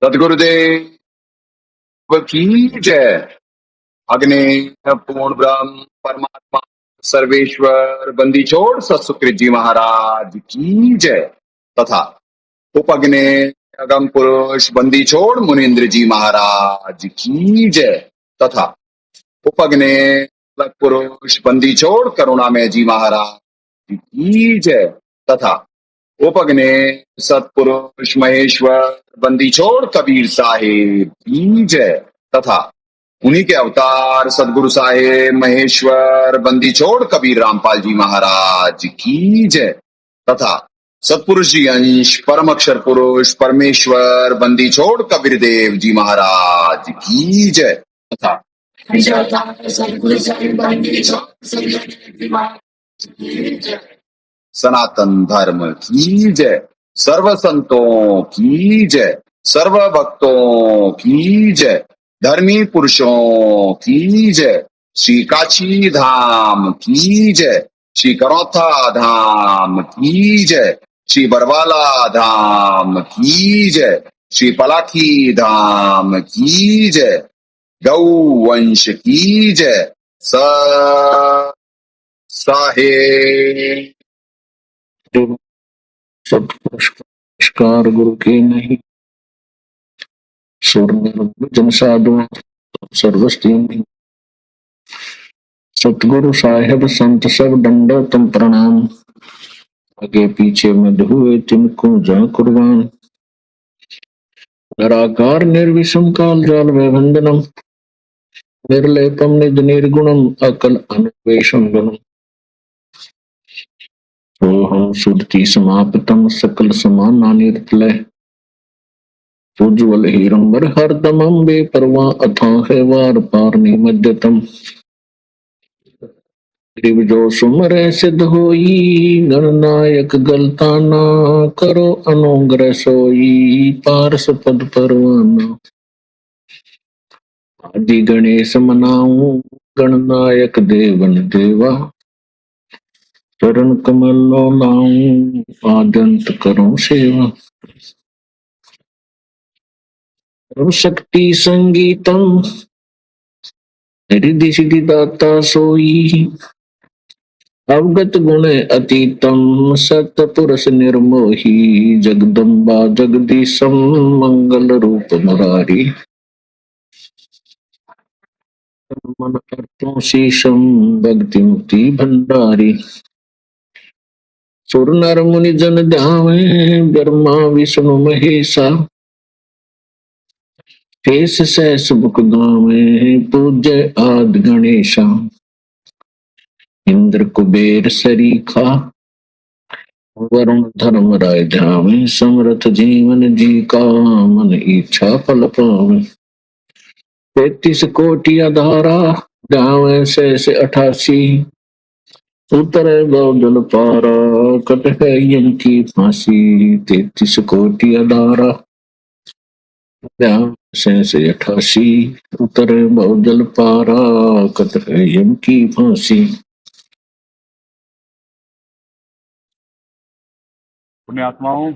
सदगुरुदेव की जय। अग्नि पूर्ण ब्रह्म परमात्मा सर्वेश्वर बंदी छोड़ सतसुकृत जी महाराज की जय तथा उपग्नि अगम पुरुष बंदी छोड़ मुनीन्द्र जी महाराज की जय तथा उपग्नि अलग पुरुष बंदी छोड़ करुणामय जी महाराज की जय तथा उपग्नि सतपुरुष महेश्वर बंदी छोड़ कबीर साहेब की जय तथा उन्हीं के अवतार सदगुरु साहेब महेश्वर बंदी छोड़ कबीर रामपाल जी महाराज की जय तथा सतपुरुष जी अंश परम अक्षर पुरुष परमेश्वर बंदी छोड़ कबीर देव जी महाराज की जय तथा सतगुरु साहिब बंदी छोड़ सनातन धर्म की जय। सर्व संतों की जय। सर्व भक्तों की जय। धर्मी पुरुषों की जय। श्री काशी धाम की जय। श्री करौथा धाम की जय। श्री बरवाला धाम की जय। श्री पलाखी धाम की जय। गौ वंश की जय। साहेब सब पुरस्कार गुरु के नहीं सुर निर्जन साधु सर्वस्ती सतगुरु साहेब संत सब दंड तुम प्रणाम। आगे पीछे मध हुए तिनको जा कुर्बान। निराकार निर्विषम काल जाल वंदनम निर्लेपम निज निर्गुणम अकल अन्वेषण गुणम। हम सुधति समाप्तम सकल समाना निर्तलय उज्ज्वल हीरंबर हरदमं बेपरवाह अथाह वार पार निमज्जतम। जो सुमरे सिद्ध होई गणनायक गलताना करो अनुग्रह सोई पारस पद परवाना। आदि गणेश मनाऊं गणनायक देवन देवा चरण कमल लाऊं आद्यंत करूं सेवा। शक्ति संगीतम रिद्धि सिद्धि दाता सोई अवगत गुण अतीतम सतपुरुष निर्मोही जगदम्बा जगदीशम मंगल रूप मुरारी। मन अर्थों शीशम भक्ति मुक्ति भंडारी। सुर नर मुनि जन ध्यावे ब्रह्मा विष्णु महेशा शेष सहस मुख गावे पूज्य आदि गणेशा। इंद्र कुबेर सरीखा वरुण धर्म राय ध्यावे समरथ जीवन जी का मन इच्छा फल पावे। 33 कोटि अधारा ध्यावे शेष 88 उतरे गौदल पारा कट है यम की फांसी। 33 कोटि अधारा ध्यान शेष 88 उतरे गौदल पारा कट है यम की फांसी। पुण्यात्माओं,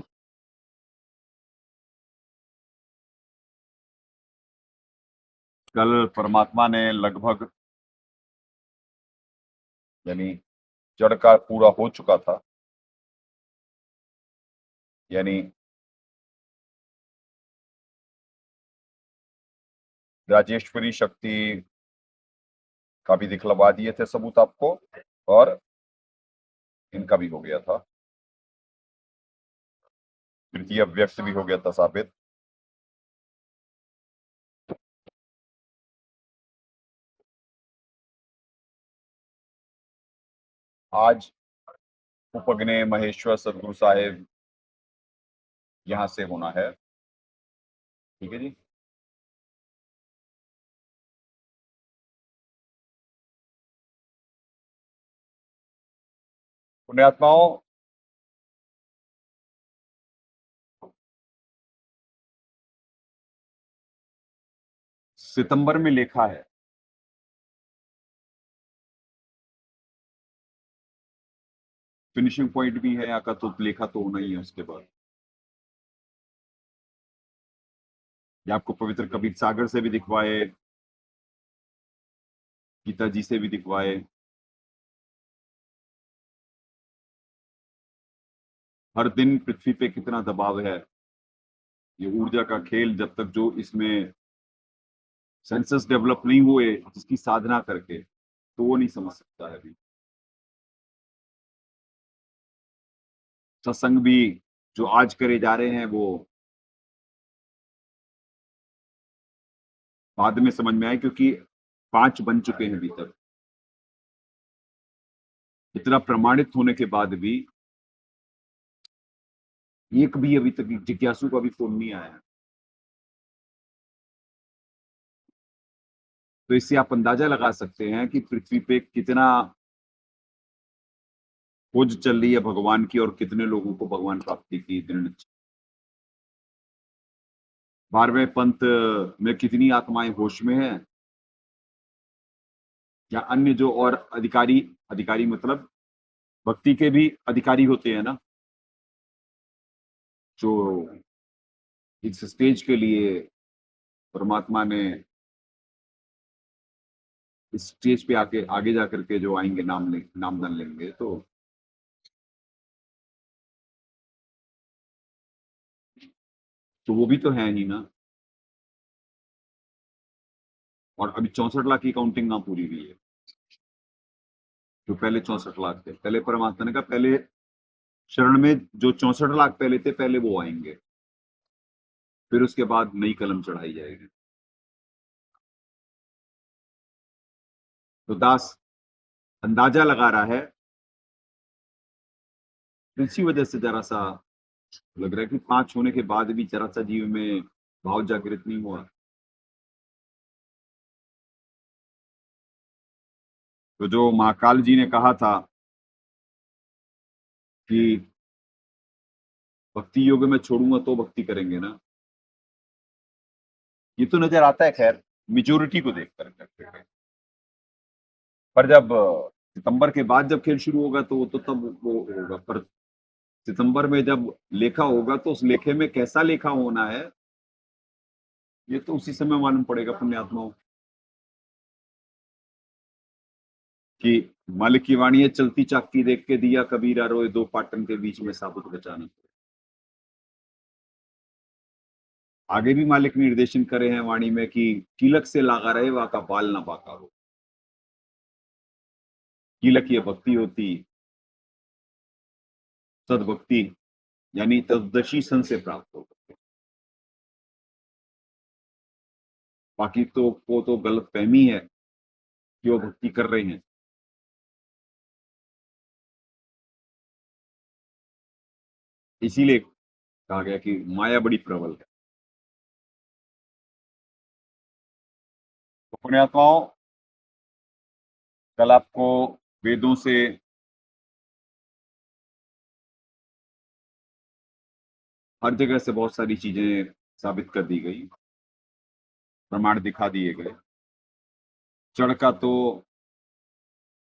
कल परमात्मा ने लगभग यानी जड़ का पूरा हो चुका था, यानी राजेश्वरी शक्ति का भी दिखलवा दिए थे सबूत आपको, और इनका भी हो गया था, तृतीय व्यक्त भी हो गया था साबित। आज उपग्ने महेश्वर सदगुरु साहेब यहां से होना है, ठीक है जी। पुण्यात्माओं, सितंबर में लिखा है फिनिशिंग पॉइंट भी है यहाँ का, तो लेखा तो होना ही है उसके बाद। ये आपको पवित्र कबीर सागर से भी दिखवाए, गीता जी से भी दिखवाए। हर दिन पृथ्वी पे कितना दबाव है, ये ऊर्जा का खेल, जब तक जो इसमें सेंसस डेवलप नहीं हुए जिसकी साधना करके, तो वो नहीं समझ सकता है अभी। सत्संग भी जो आज करे जा रहे हैं वो बाद में समझ में आए, क्योंकि 5 बन चुके हैं अभी तक। इतना प्रमाणित होने के बाद भी एक भी अभी तक जिज्ञासु का भी फोन नहीं आया। तो इससे आप अंदाजा लगा सकते हैं कि पृथ्वी पे कितना खोज चल रही है भगवान की, और कितने लोगों को भगवान प्राप्ति की दृढ़। 12वें पंथ में कितनी आत्माएं होश में हैं, या अन्य जो और अधिकारी, अधिकारी मतलब भक्ति के भी अधिकारी होते हैं ना, जो इस स्टेज के लिए परमात्मा ने इस स्टेज पे आके आगे जा करके जो आएंगे, नामदान लेंगे, तो वो भी तो है ही ना। और अभी 64 लाख की काउंटिंग ना पूरी हुई है। जो पहले 64 लाख थे, पहले परमात्मा ने कहा पहले शरण में जो 64 लाख पहले थे, पहले वो आएंगे, फिर उसके बाद नई कलम चढ़ाई जाएगी। तो दास अंदाजा लगा रहा है, तो इसी वजह से जरा सा लग रहा है कि 5 होने के बाद भी जरा सा जीव में भाव जागृत नहीं हुआ। तो जो महाकाल जी ने कहा था कि भक्ति योग में छोड़ूंगा तो भक्ति करेंगे ना, ये तो नजर आता है खैर मेजोरिटी को देख कर। पर जब सितंबर के बाद जब खेल शुरू होगा तो वो तो तब वो होगा। पर सितंबर में जब लेखा होगा तो उस लेखे में कैसा लेखा होना है, ये तो उसी समय मालूम पड़ेगा पुण्यात्माओं। कि मालिक की वाणी है, चलती चाकी देख के दिया कबीरा रोए, दो पाटन के बीच में साबुत बचाना। आगे भी मालिक निर्देशन करे हैं वाणी में कि कीलक से लागा रहे वा का बाल ना बाका हो। कीलक ये भक्ति होती, सदभक्ति, यानी तददशी सन से प्राप्त होगा। बाकी तो वो तो गलत फहमी है कि वो भक्ति कर रहे हैं। इसीलिए कहा गया कि माया बड़ी प्रबल है। तो पुण्यात्माओं, कल आपको वेदों से हर जगह से बहुत सारी चीजें साबित कर दी गई, प्रमाण दिखा दिए गए। जड़ का तो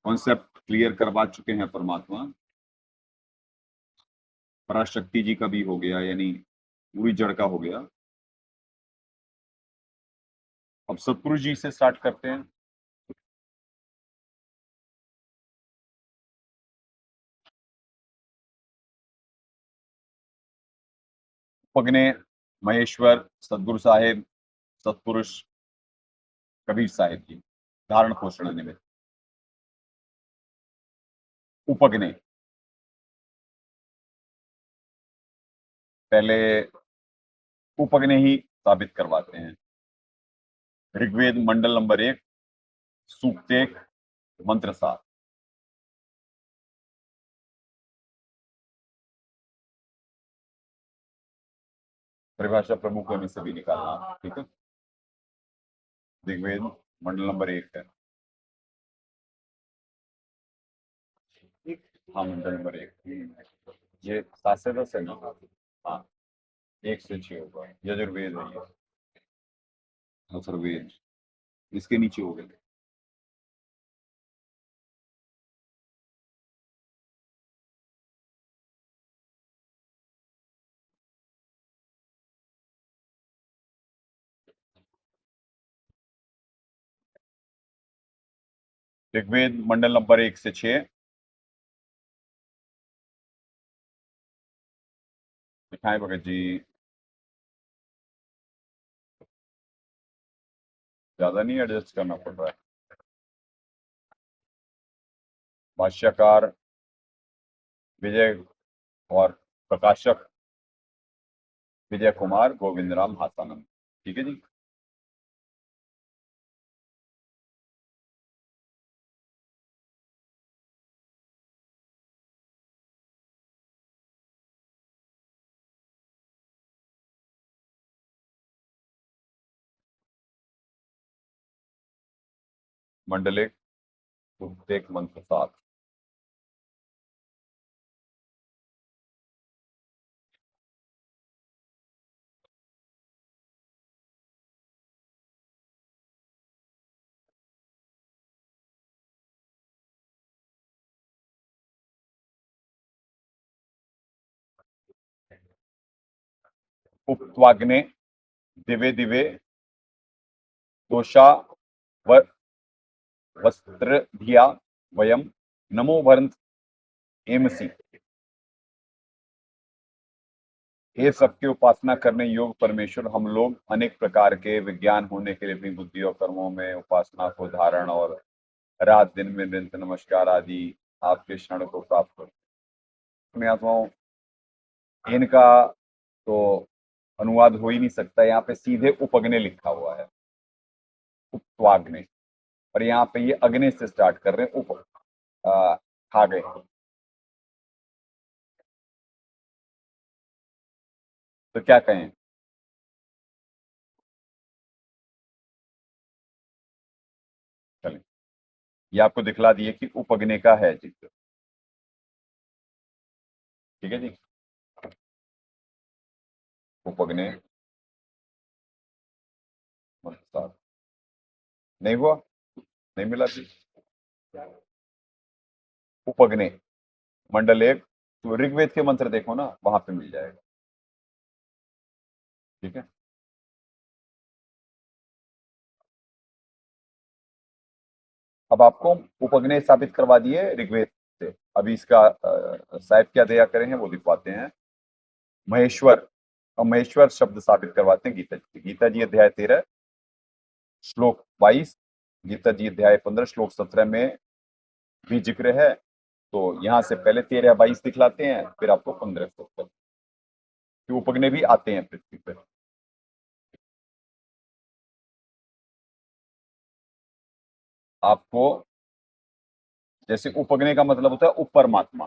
कॉन्सेप्ट क्लियर करवा चुके हैं परमात्मा। पराशक्ति जी का भी हो गया, यानी पूरी जड़ का हो गया। अब सतपुरुष जी से स्टार्ट करते हैं। उपग्ने महेश्वर सदगुरु साहेब सतपुरुष कबीर साहेब जी, धारण पोषण निमित्त। उपग्ने पहले उपग्ने ही साबित करवाते हैं। ऋग्वेद मंडल नंबर 1, सूक्त 1, मंत्र 7। परिभाषा प्रमुख में से भी निकालना, ठीक है। ऋग्वेद मंडल नंबर 1 है। हाँ, मंडल नंबर 1। ये 7 से 10 है ना। हाँ, 1 से 6 होगा। यजुर्वेद है ये, अथर्ववेद इसके नीचे हो गए। ऋग्वेद मंडल नंबर 1 से 6। दिखाएं भगत जी। ज्यादा नहीं एडजस्ट करना पड़ रहा है। भाष्यकार विजय और प्रकाशक विजय कुमार गोविंद राम हासानंद। ठीक है जी। मंडल 1 उपदेश मंत्र 7। उपत्वाग्ने दिवे दिवे दोषा व वस्त्र धिया वयम नमो भरंत एमसी। हे सबकी उपासना करने योग परमेश्वर, हम लोग अनेक प्रकार के विज्ञान होने के लिए अपनी बुद्धि और कर्मों में उपासना को धारण और रात दिन में निरंतर नमस्कार आदि आपके क्षण को प्राप्त करते हैं। आत्माओं, इनका तो अनुवाद हो ही नहीं सकता। यहाँ पे सीधे उपअग्नि लिखा हुआ है, उपत्वाग्नि, और यहाँ पे ये अग्नि से स्टार्ट कर रहे हैं। उप खा गए। तो क्या कहें? चलें, ये आपको दिखला दिए कि उपअग्नि का है जिक्र। ठीक है जी। उपअग्नि नहीं हुआ, नहीं मिला जी। उपअग्नि मंडल 1, तो ऋग्वेद के मंत्र देखो ना, वहां पे मिल जाएगा। ठीक है। अब आपको उपअग्नि साबित करवा दिए ऋग्वेद से। अभी इसका साहिब क्या दया करें वो दिखवाते हैं। महेश्वर और महेश्वर शब्द साबित करवाते हैं गीता जी। गीता जी अध्याय 13 श्लोक 22, गीता जी अध्याय 15 श्लोक 17 में भी जिक्र है। तो यहाँ से पहले 13-22 दिखलाते हैं, फिर आपको 15-17 कि उपग्रह भी आते हैं पृथ्वी पर। आपको जैसे उपग्रह का मतलब होता है उप परमात्मा,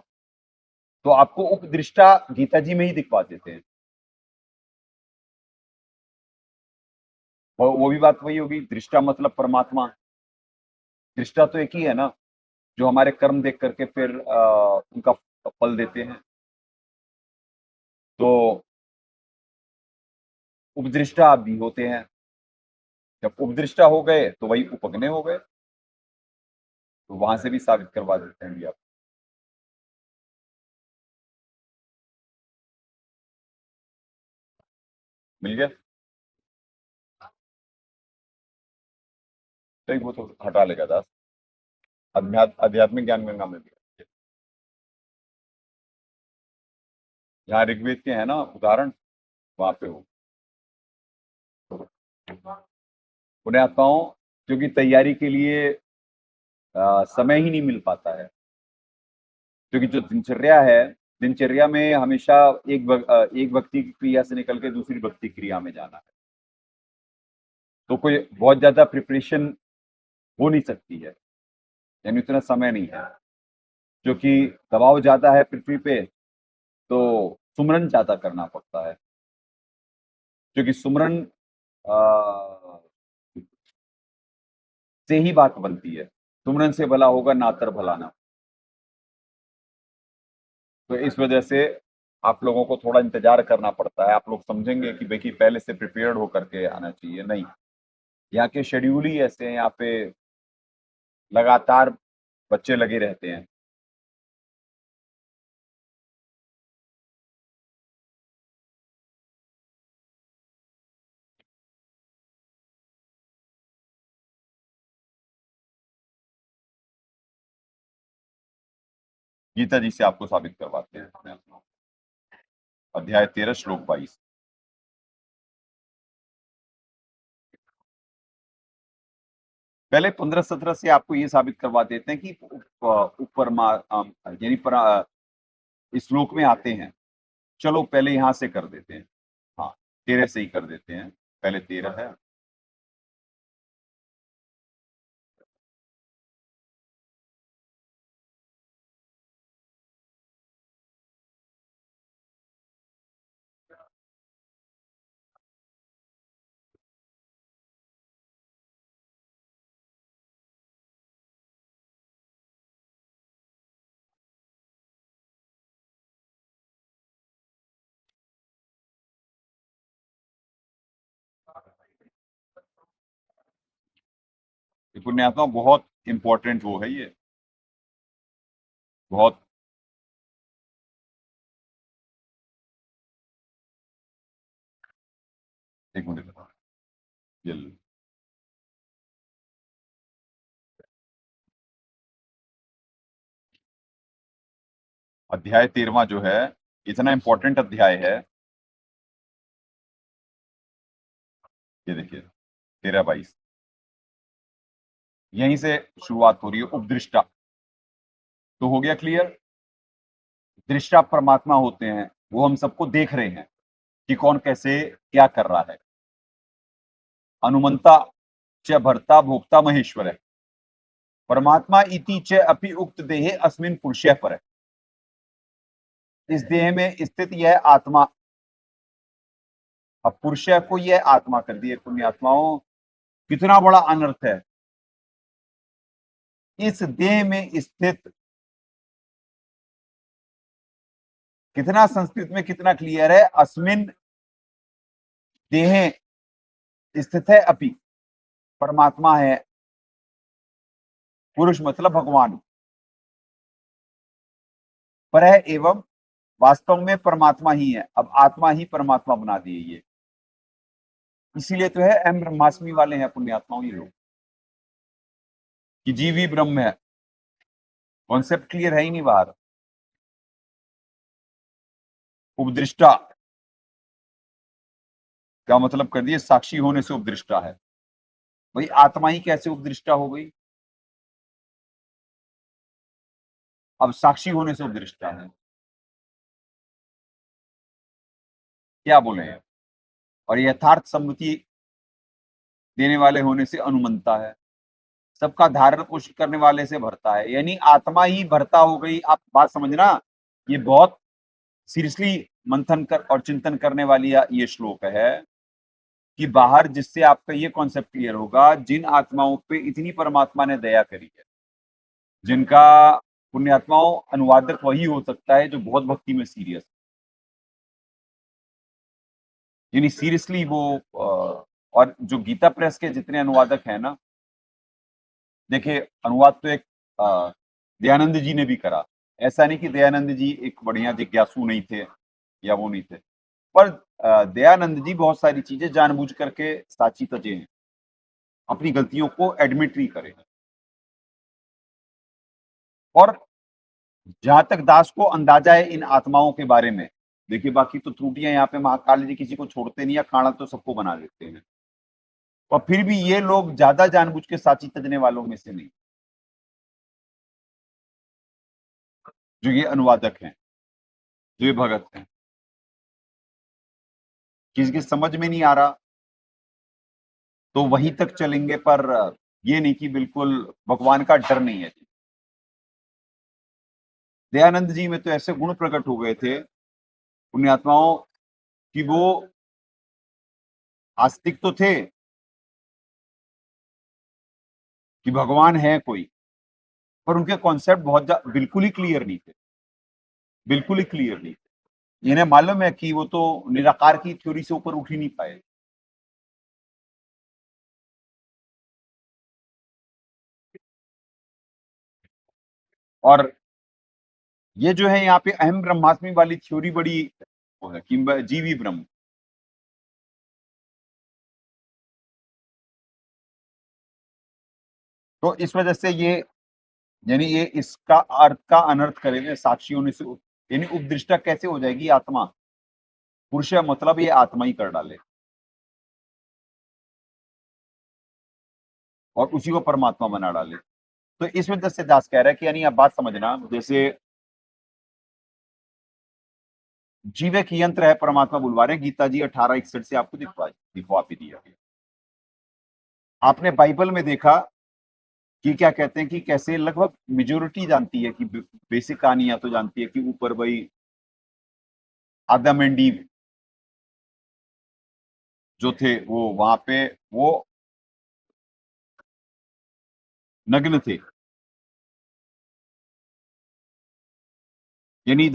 तो आपको उपदृष्टा गीता जी में ही दिखवा देते हैं। वो भी बात वही होगी, दृष्टा मतलब परमात्मा। दृष्टा तो एक ही है ना, जो हमारे कर्म देख करके फिर उनका फल देते हैं। तो उपदृष्टा आप भी होते हैं। जब उपदृष्टा हो गए तो वही उपग्रह हो गए। तो वहां से भी साबित करवा देते हैं आप। मिल गया? तो वो तो हटा लेगा दास। आध्यात्मिक ज्ञान गंगा में भी जहाँ ऋग्वेद के है ना उदाहरण, वहां पे हो। उन्हें आत्माओं, क्योंकि तैयारी के लिए समय ही नहीं मिल पाता है। क्योंकि जो दिनचर्या है, दिनचर्या में हमेशा एक भक्ति की क्रिया से निकल के दूसरी भक्ति क्रिया में जाना है। तो कोई बहुत ज्यादा प्रिपरेशन हो नहीं सकती है, यानी उतना समय नहीं है। क्योंकि दबाव ज्यादा है पृथ्वी पे, तो सुमरन ज्यादा करना पड़ता है। क्योंकि सुमरन से ही बात बनती है। सुमरन से भला होगा नातर भला ना। तो इस वजह से आप लोगों को थोड़ा इंतजार करना पड़ता है। आप लोग समझेंगे कि भाई पहले से प्रिपेयर्ड होकर के आना चाहिए, नहीं। यहाँ के शेड्यूल ही ऐसे हैं, यहाँ पे लगातार बच्चे लगे रहते हैं। गीता जी से आपको साबित करवाते हैं। अध्याय 13 श्लोक 22। पहले 15-17 से आपको ये साबित करवा देते हैं कि यानी इस श्लोक में आते हैं। चलो पहले यहां से कर देते हैं। हाँ, 13 से ही कर देते हैं। पहले 13 है। ये पुण्यात्मा बहुत इंपॉर्टेंट वो है ये, बहुत। एक मिनट बता, ये लो। अध्याय 13वां जो है, इतना इंपॉर्टेंट अध्याय है। ये देखिए 13-22, यहीं से शुरुआत हो रही है। उपदृष्टा तो हो गया क्लियर। दृष्टा परमात्मा होते हैं, वो हम सबको देख रहे हैं कि कौन कैसे क्या कर रहा है। अनुमंता च भर्ता भोक्ता महेश्वर है। परमात्मा इति च अपि उक्त देहे अस्मिन पुरुषः पर है। इस देह में स्थित यह आत्मा, अब पुरुष को यह आत्मा कर दिए। पुण्यात्माओं, कितना बड़ा अनर्थ है। इस देह में स्थित, कितना संस्कृत में कितना क्लियर है। अस्मिन देह स्थित है अपि, परमात्मा है। पुरुष मतलब भगवान। पर है एवं, वास्तव में परमात्मा ही है। अब आत्मा ही परमात्मा बना दिए ये। इसीलिए तो है अहम ब्रह्मास्मि वाले हैं पुण्यात्माओं ये लोग, कि जीव ही ब्रह्म है। कॉन्सेप्ट क्लियर है ही नहीं बाहर। उपदृष्टा का मतलब कर दिए साक्षी होने से उपदृष्टा है। भाई आत्मा ही कैसे उपदृष्टा हो गई? अब साक्षी होने से उपदृष्टा है, क्या बोले हैं? और यथार्थ सम्मति देने वाले होने से अनुमंता है। सबका धारण पोषण करने वाले से भरता है, यानी आत्मा ही भरता हो गई। आप बात समझना, ये बहुत सीरियसली मंथन कर और चिंतन करने वाली ये श्लोक है। कि बाहर जिससे आपका ये कॉन्सेप्ट क्लियर होगा, जिन आत्माओं पे इतनी परमात्मा ने दया करी है, जिनका पुण्यात्माओं अनुवादक वही हो सकता है जो बहुत भक्ति में सीरियस, यानी सीरियसली वो। और जो गीता प्रेस के जितने अनुवादक हैं ना, देखिए अनुवाद तो एक दयानंद जी ने भी करा। ऐसा नहीं कि दयानंद जी एक बढ़िया जिज्ञासु नहीं थे या वो नहीं थे, पर दयानंद जी बहुत सारी चीजें जानबूझ करके साची तजे हैं, अपनी गलतियों को एडमिट भी करें। और जहां तक दास को अंदाजा है इन आत्माओं के बारे में, देखिए बाकी तो त्रुटियां यहाँ पे महाकाल जी किसी को छोड़ते नहीं, या खाना तो सबको बना देते हैं। और फिर भी ये लोग ज्यादा जानबूझ के साची तजने वालों में से नहीं, जो ये अनुवादक हैं, जो ये भगत हैं। किसी की समझ में नहीं आ रहा तो वहीं तक चलेंगे, पर ये नहीं कि बिल्कुल भगवान का डर नहीं है। दयानंद जी में तो ऐसे गुण प्रकट हो गए थे पुण्यात्माओं, कि वो आस्तिक तो थे कि भगवान है कोई, पर उनके कॉन्सेप्ट बिल्कुल ही क्लियर नहीं थे। बिल्कुल ही क्लियर नहीं थे। इन्हें मालूम है कि वो तो निराकार की थ्योरी से ऊपर उठ ही नहीं पाए। और ये जो है यहाँ पे अहम ब्रह्मास्मि वाली थ्योरी बड़ी वो है कि जीवी ब्रह्म। तो इस वजह से ये यानी ये इसका अर्थ का अनर्थ करेंगे साक्षी होने से, यानी उपदृष्टा कैसे हो जाएगी आत्मा? पुरुष मतलब ये आत्मा ही कर डाले और उसी को परमात्मा बना डाले। तो इस वजह से दास कह रहा है कि यानी आप बात समझना, जैसे जीव एक यंत्र है, परमात्मा बुलवा रहे हैं। गीता जी 18:61 से आपको दिखवा भी दिया गया। आपने बाइबल में देखा कि क्या कहते हैं कि कैसे लगभग मेजोरिटी जानती है कि बेसिक कहानियां तो जानती है कि ऊपर भाई आदम एंड ईव जो थे वो वहां पे वो नग्न थे, यानी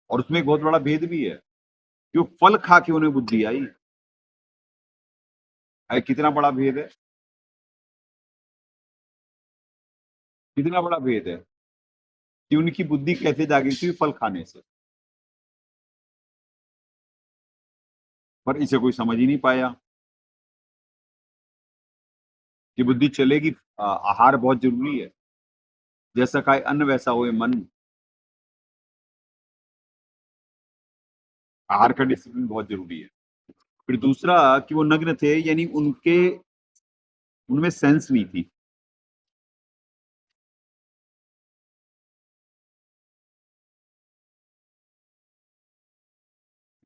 और उसमें एक बहुत बड़ा भेद भी है कि वो फल खा के उन्हें बुद्धि आई। कितना बड़ा भेद है, कितना बड़ा भेद है कि उनकी बुद्धि कैसे जागी थी फल खाने से, पर इसे कोई समझ ही नहीं पाया कि बुद्धि चलेगी। आहार बहुत जरूरी है, जैसा खाए अन्न वैसा होए मन। आहार का डिसिप्लिन बहुत जरूरी है। फिर दूसरा कि वो नग्न थे, यानी उनमें सेंस नहीं थी।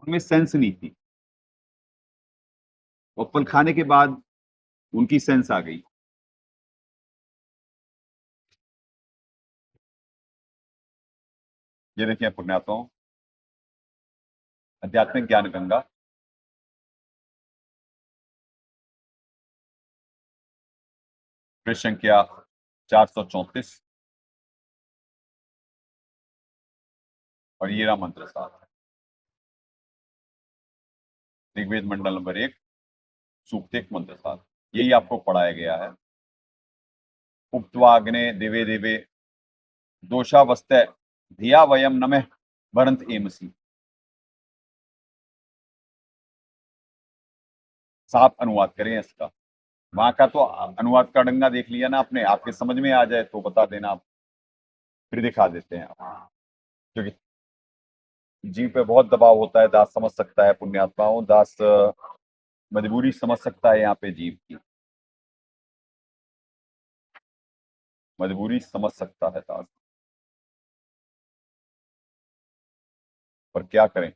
उनमें सेंस नहीं थी, और फल खाने के बाद उनकी सेंस आ गई। ये देखिए पुण्यात्माओं, आध्यात्मिक ज्ञान गंगा, पृष्ठ संख्या 434, और ये रहा मंत्र 7, ऋग्वेद मंडल नंबर 1, सूक्त 1, मंत्र 7। यही आपको पढ़ाया गया है। उक्त्वाग्ने दिवे दिवे दोषावस्ते धिया वयम नमः भरंत एमसी। साफ अनुवाद करें इसका। वहां का तो अनुवाद का डंगा देख लिया ना आपने, आपके समझ में आ जाए तो बता देना, आप फिर दिखा देते हैं। क्योंकि जीव पे बहुत दबाव होता है, दास समझ सकता है पुण्यात्माओं, दास मजबूरी समझ सकता है यहाँ पे जीव की, मजबूरी समझ सकता है दास, पर क्या करें।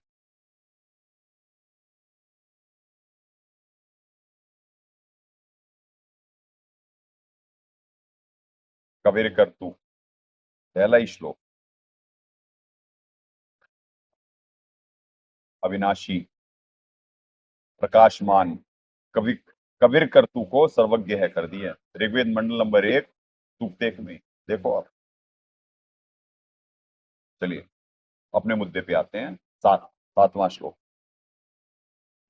कबीर कर तू, पहला ही श्लोक, अविनाशी प्रकाशमान कवि कबीर कर्तु को सर्वज्ञ है कर दिया। ऋग्वेद मंडल नंबर 1, सूक्त 1 में देखो आप। चलिए अपने मुद्दे पे आते हैं। 7वां श्लोक,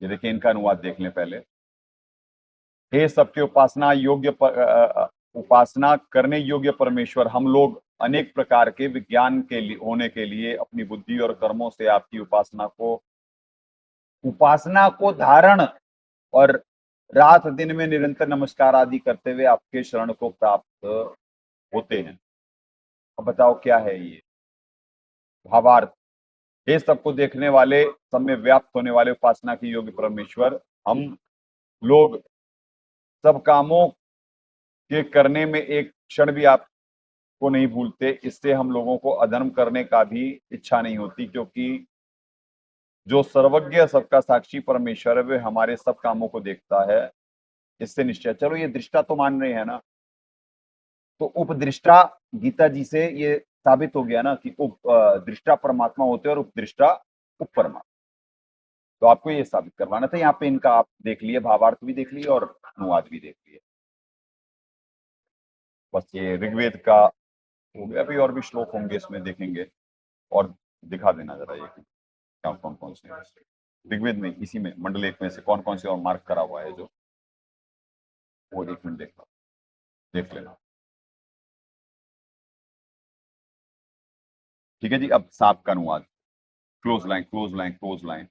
ये देखिए, इनका अनुवाद देख लें पहले। हे सबके उपासना योग्य उपासना करने योग्य परमेश्वर, हम लोग अनेक प्रकार के विज्ञान के लिए होने के लिए अपनी बुद्धि और कर्मों से आपकी उपासना को धारण और रात दिन में निरंतर नमस्कार आदि करते हुए आपके शरण को प्राप्त होते हैं। अब बताओ क्या है ये भावार्थ। हे सबको देखने वाले, सब में व्याप्त होने वाले उपासना की योग्य परमेश्वर, हम लोग सब कामों के करने में एक क्षण भी आपको नहीं भूलते। इससे हम लोगों को अधर्म करने का भी इच्छा नहीं होती, क्योंकि जो सर्वज्ञ सबका साक्षी परमेश्वर है वे हमारे सब कामों को देखता है। इससे निश्चय, चलो ये दृष्टा तो मान रहे हैं ना, तो उपदृष्टा गीता जी से ये साबित हो गया ना कि दृष्टा परमात्मा होते हैं और उपदृष्टा उप परमात्मा। तो आपको ये साबित करवाना था। यहाँ पे इनका आप देख लिए, भावार्थ भी देख लिए और अनुवाद भी देख लिए। बस ये ऋग्वेद का हो गया। अभी और भी श्लोक होंगे इसमें, देखेंगे और दिखा देना जरा ये क्या कौन कौन से ऋग्वेद में, इसी में मंडल 1 में से कौन कौन से और मार्क करा हुआ है जो, वो 1 मिनट देख लेना। ठीक है जी। अब सांप का अनुवाद, close line close line close line.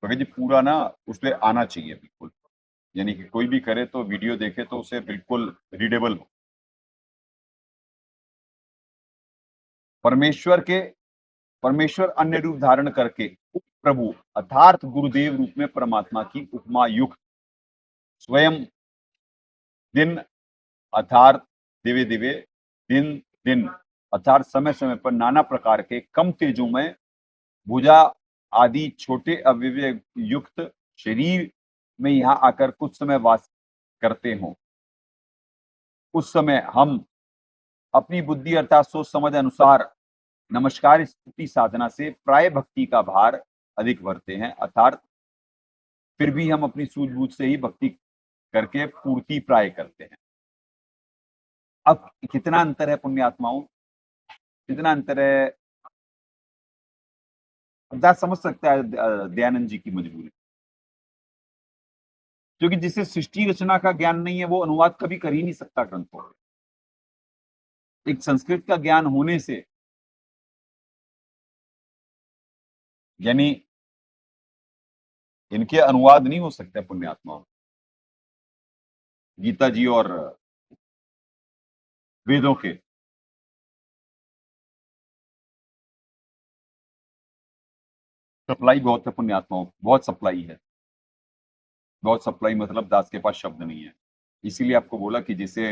तो जी पूरा ना उस पर आना चाहिए बिल्कुल, यानी कि कोई भी करे तो वीडियो देखे तो उसे बिल्कुल रीडेबल हो। परमेश्वर अन्य रूप धारण करके उप प्रभु अर्थात गुरुदेव रूप में परमात्मा की उपमा युक्त स्वयं दिन अर्थात दिव्य दिव्य दिन दिन अर्थात समय समय पर नाना प्रकार के कम तेजों में भुजा आदि छोटे अवयव युक्त शरीर में यहाँ आकर कुछ समय वास करते हों, उस समय हम अपनी बुद्धि अर्थात सोच समझ अनुसार नमस्कार स्तुति साधना से प्राय भक्ति का भार अधिक भरते हैं, अर्थात फिर भी हम अपनी सूझबूझ से ही भक्ति करके पूर्ति प्राय करते हैं। अब कितना अंतर है पुण्यात्माओं, कितना अंतर है, अंदाज समझ सकता है दयानंद जी की मजबूरी, क्योंकि जिसे सृष्टि रचना का ज्ञान नहीं है वो अनुवाद कभी कर ही नहीं सकता ग्रंथों में। एक संस्कृत का ज्ञान होने से यानी इनके अनुवाद नहीं हो सकते पुण्यात्माओं, गीता जी और वेदों के। सप्लाई बहुत है पुण्यात्माओं, बहुत सप्लाई है, बहुत सप्लाई, मतलब दास के पास शब्द नहीं है। इसीलिए आपको बोला कि जिसे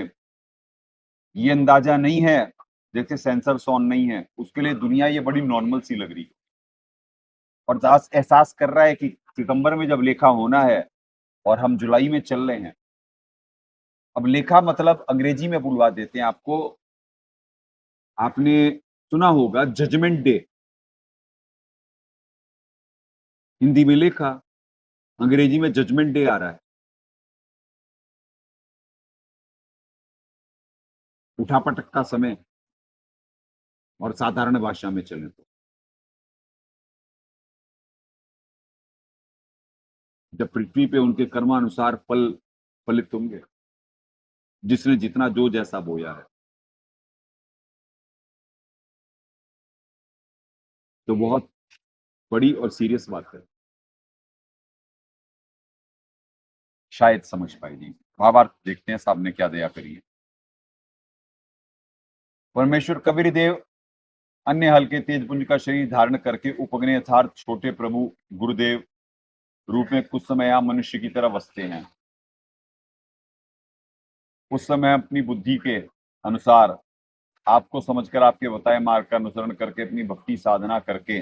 ये अंदाजा नहीं है, जैसे सेंसर ऑन नहीं है, उसके लिए दुनिया ये बड़ी नॉर्मल सी लग रही है। और दास एहसास कर रहा है कि सितंबर में जब लेखा होना है और हम जुलाई में चल रहे हैं। अब लेखा मतलब अंग्रेजी में बुलवा देते हैं आपको, आपने सुना होगा जजमेंट डे, हिंदी में लेखा, अंग्रेजी में जजमेंट डे आ रहा है। उठापटक का समय और साधारण भाषा में चले तो जब पृथ्वी पे उनके कर्मानुसार फल फलित होंगे, जिसने जितना जो जैसा बोया है, तो बहुत बड़ी और सीरियस बात है। शायद समझ पाएगी। भावार्थ देखते हैं साहब ने क्या दया करी है। परमेश्वर कबीर देव अन्य हल्के तेज पुंज का शरीर धारण करके उपग्ने अर्थात छोटे प्रभु गुरुदेव रूप में कुछ समय यहाँ मनुष्य की तरह बसते हैं। उस समय अपनी बुद्धि के अनुसार आपको समझकर आपके बताए मार्ग का अनुसरण करके अपनी भक्ति साधना करके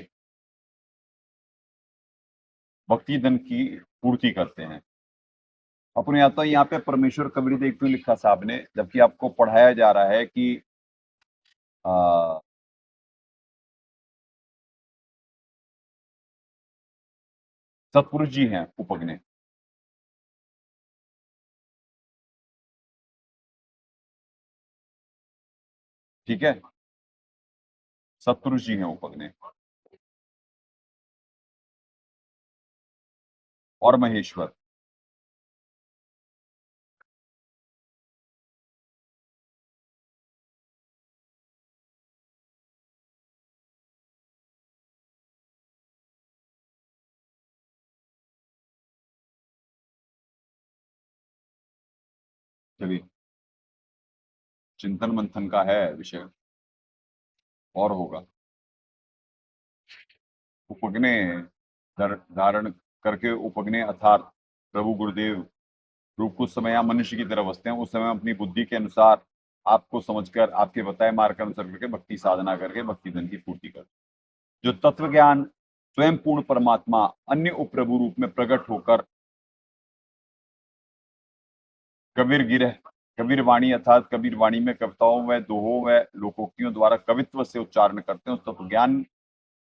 भक्ति धन की पूर्ति करते हैं। अपने आता यहाँ पे परमेश्वर कबीर देव क्यों लिखा साहब ने, जबकि आपको पढ़ाया जा रहा है कि सतपुरुष जी हैं उपग्ने। ठीक है, सतपुरुष जी हैं उपग्ने और महेश्वर। चलिए, चिंतन मंथन का है विषय और होगा। उपग्ने धारण करके उपग्ने अर्थात प्रभु गुरुदेव रूप कुछ समय यहाँ मनुष्य की तरह बसते हैं। उस समय अपनी बुद्धि के अनुसार आपको समझकर आपके बताए मार्ग का अनुसरण करके भक्ति साधना करके भक्ति धन की पूर्ति कर, जो तत्व ज्ञान स्वयं पूर्ण परमात्मा अन्य उपप्रभु रूप में प्रकट होकर कबीर वाणी अर्थात कबीर वाणी में कविताओं व दोहों व लोकोक्तियों द्वारा कवित्व से उच्चारण करते हैं। उस तत्व ज्ञान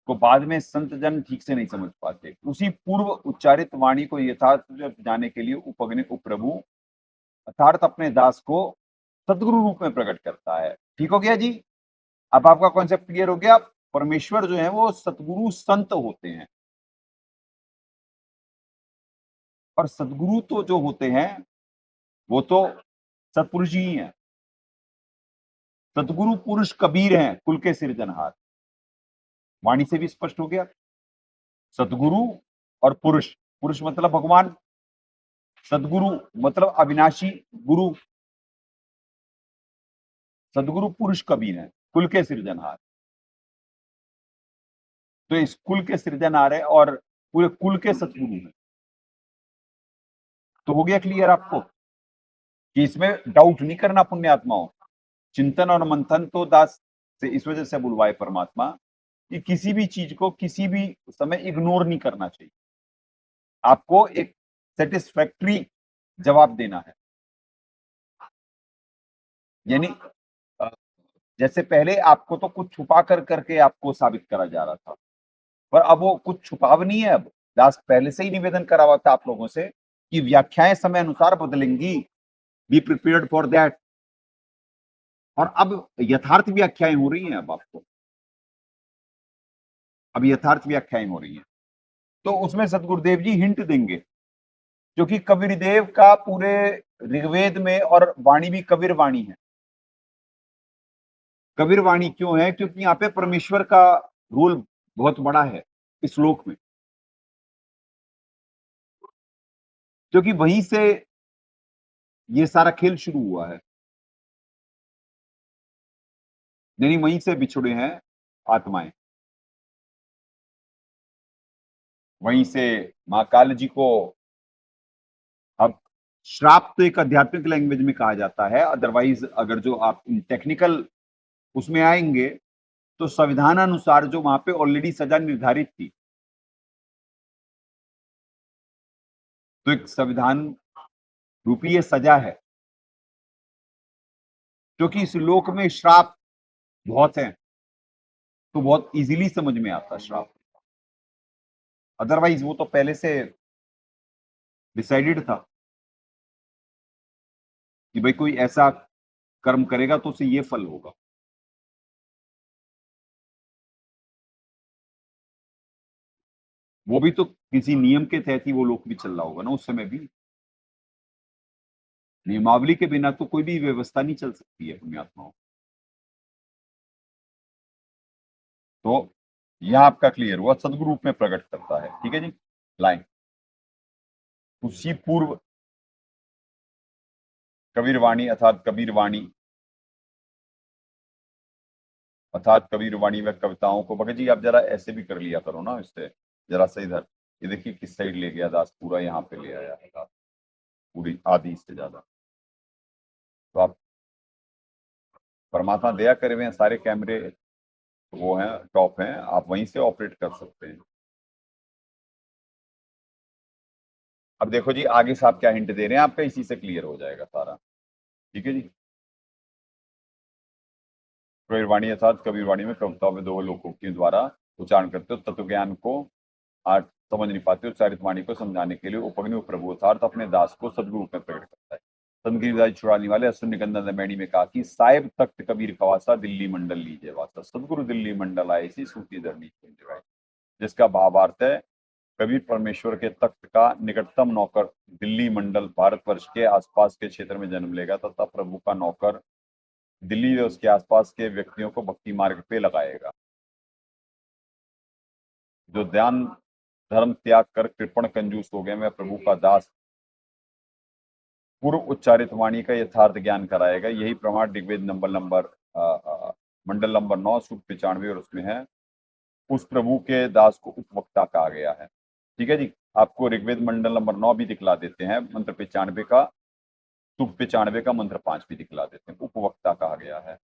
को बाद में संत जन ठीक से नहीं समझ पाते। उसी पूर्व उच्चारित वाणी को यथार्थ जाने के लिए उपग्ने उपप्रभु अर्थात अपने दास को सदगुरु रूप में प्रकट करता है। ठीक हो गया जी, अब आपका कॉन्सेप्ट क्लियर हो गया। परमेश्वर जो है वो सतगुरु संत होते हैं, और सदगुरु तो जो होते हैं वो तो सतपुरुष ही हैं। सदगुरु पुरुष कबीर हैं, कुल के सिरजनहार। वाणी से भी स्पष्ट हो गया। सदगुरु और पुरुष, पुरुष मतलब भगवान, सदगुरु मतलब अविनाशी गुरु। सदगुरु पुरुष कबीर हैं, कुल के सिरजनहार। तो इस कुल के सृजनहार है और पूरे कुल के सतगुरु हैं। तो हो गया क्लियर आपको कि इसमें डाउट नहीं करना पुण्यात्माओं। चिंतन और मंथन तो दास से इस वजह से बुलवाए परमात्मा कि किसी भी चीज को किसी भी समय इग्नोर नहीं करना चाहिए, आपको एक सेटिस्फैक्ट्री जवाब देना है। यानी जैसे पहले आपको तो कुछ छुपा कर करके आपको साबित करा जा रहा था, पर अब वो कुछ छुपाव नहीं है। अब दास पहले से ही निवेदन करा हुआ था आप लोगों से कि व्याख्याएं समय अनुसार बदलेंगी, बी प्रिपेयर्ड फॉर दैट। और अब यथार्थ व्याख्याएं हो रही हैं। अब यथार्थ व्याख्याएं हो रही हैं, तो उसमें सदगुरुदेव जी हिंट देंगे, क्योंकि कबीरदेव का पूरे ऋग्वेद में और वाणी भी कबीर वाणी है। कबीर वाणी क्यों है? क्योंकि यहाँ पे परमेश्वर का रोल बहुत बड़ा है इस श्लोक में, क्योंकि वहीं से ये सारा खेल शुरू हुआ है। यानी वहीं से बिछुड़े हैं आत्माएं, वहीं से मां काल जी को। अब श्राप तो एक आध्यात्मिक लैंग्वेज में कहा जाता है, अदरवाइज अगर जो आप टेक्निकल उसमें आएंगे तो संविधान अनुसार जो वहां पे ऑलरेडी सजा निर्धारित थी, तो एक संविधान रूपी ये सजा है, क्योंकि इस लोक में श्राप बहुत है, तो बहुत इजीली समझ में आता श्राप। अदरवाइज वो तो पहले से डिसाइडेड था कि भाई कोई ऐसा कर्म करेगा तो उसे ये फल होगा। वो भी तो किसी नियम के तहत ही वो लोक भी चल रहा होगा ना उस समय भी। नियमावली के बिना तो कोई भी व्यवस्था नहीं चल सकती है पुण्यात्माओं। तो यह आपका क्लियर हुआ, सदगुरु रूप में प्रकट करता है। ठीक है जी, लाइन उसी पूर्व कबीर वाणी अर्थात कबीर वाणी अर्थात कबीर वाणी व कविताओं को। भगत जी आप जरा ऐसे भी कर लिया करो ना, इससे जरा सा इधर, ये देखिए किस साइड ले गया दास, पूरा यहाँ पे ले आया है दास, पूरी आधी से ज्यादा। तो आप परमात्मा दया करे हुए हैं, सारे कैमरे वो हैं टॉप हैं, आप वहीं से ऑपरेट कर सकते हैं। अब देखो जी आगे से आप क्या हिंट दे रहे हैं, आपका इसी से क्लियर हो जाएगा सारा। ठीक है जी, कबीर वाणी अर्थात कबीर वाणी में कविताओं में दो लोगों के द्वारा उच्चारण करते हो तत्व ज्ञान को आज समझ नहीं पाते, उच्चारित वाणी को समझाने के लिए उपग्नि प्रभु अर्थात अपने दास को सदगुरु में प्रकट करता है। संत गिरिराज छुड़ाने वाले अश्विन निकंदन मैणी में कहा कि साहेब तख्त कबीर कवासा दिल्ली मंडल लीजिए वासा, सदगुरु दिल्ली मंडल आए सी सूती धरनी जगाई। जिसका भावार्थ है कबीर परमेश्वर के तख्त का निकटतम नौकर दिल्ली मंडल भारतवर्ष के आसपास के क्षेत्र में जन्म लेगा तथा प्रभु का नौकर दिल्ली और उसके आसपास के व्यक्तियों को भक्ति मार्ग पे लगाएगा। जो ध्यान धर्म त्याग कर कृपण कंजूस हो गए, मैं प्रभु का दास पूर्व उच्चारित वाणी का यथार्थ ज्ञान कराएगा। यही प्रमाण ऋग्वेद मंडल नंबर 9 सूक्त 95 और उसमें है, उस प्रभु के दास को उपवक्ता कहा गया है। ठीक है जी, आपको ऋग्वेद मंडल नंबर 9 भी दिखला देते हैं, मंत्र 95 का सूक्त 95 का मंत्र 5 भी दिखला देते हैं, उपवक्ता कहा गया है।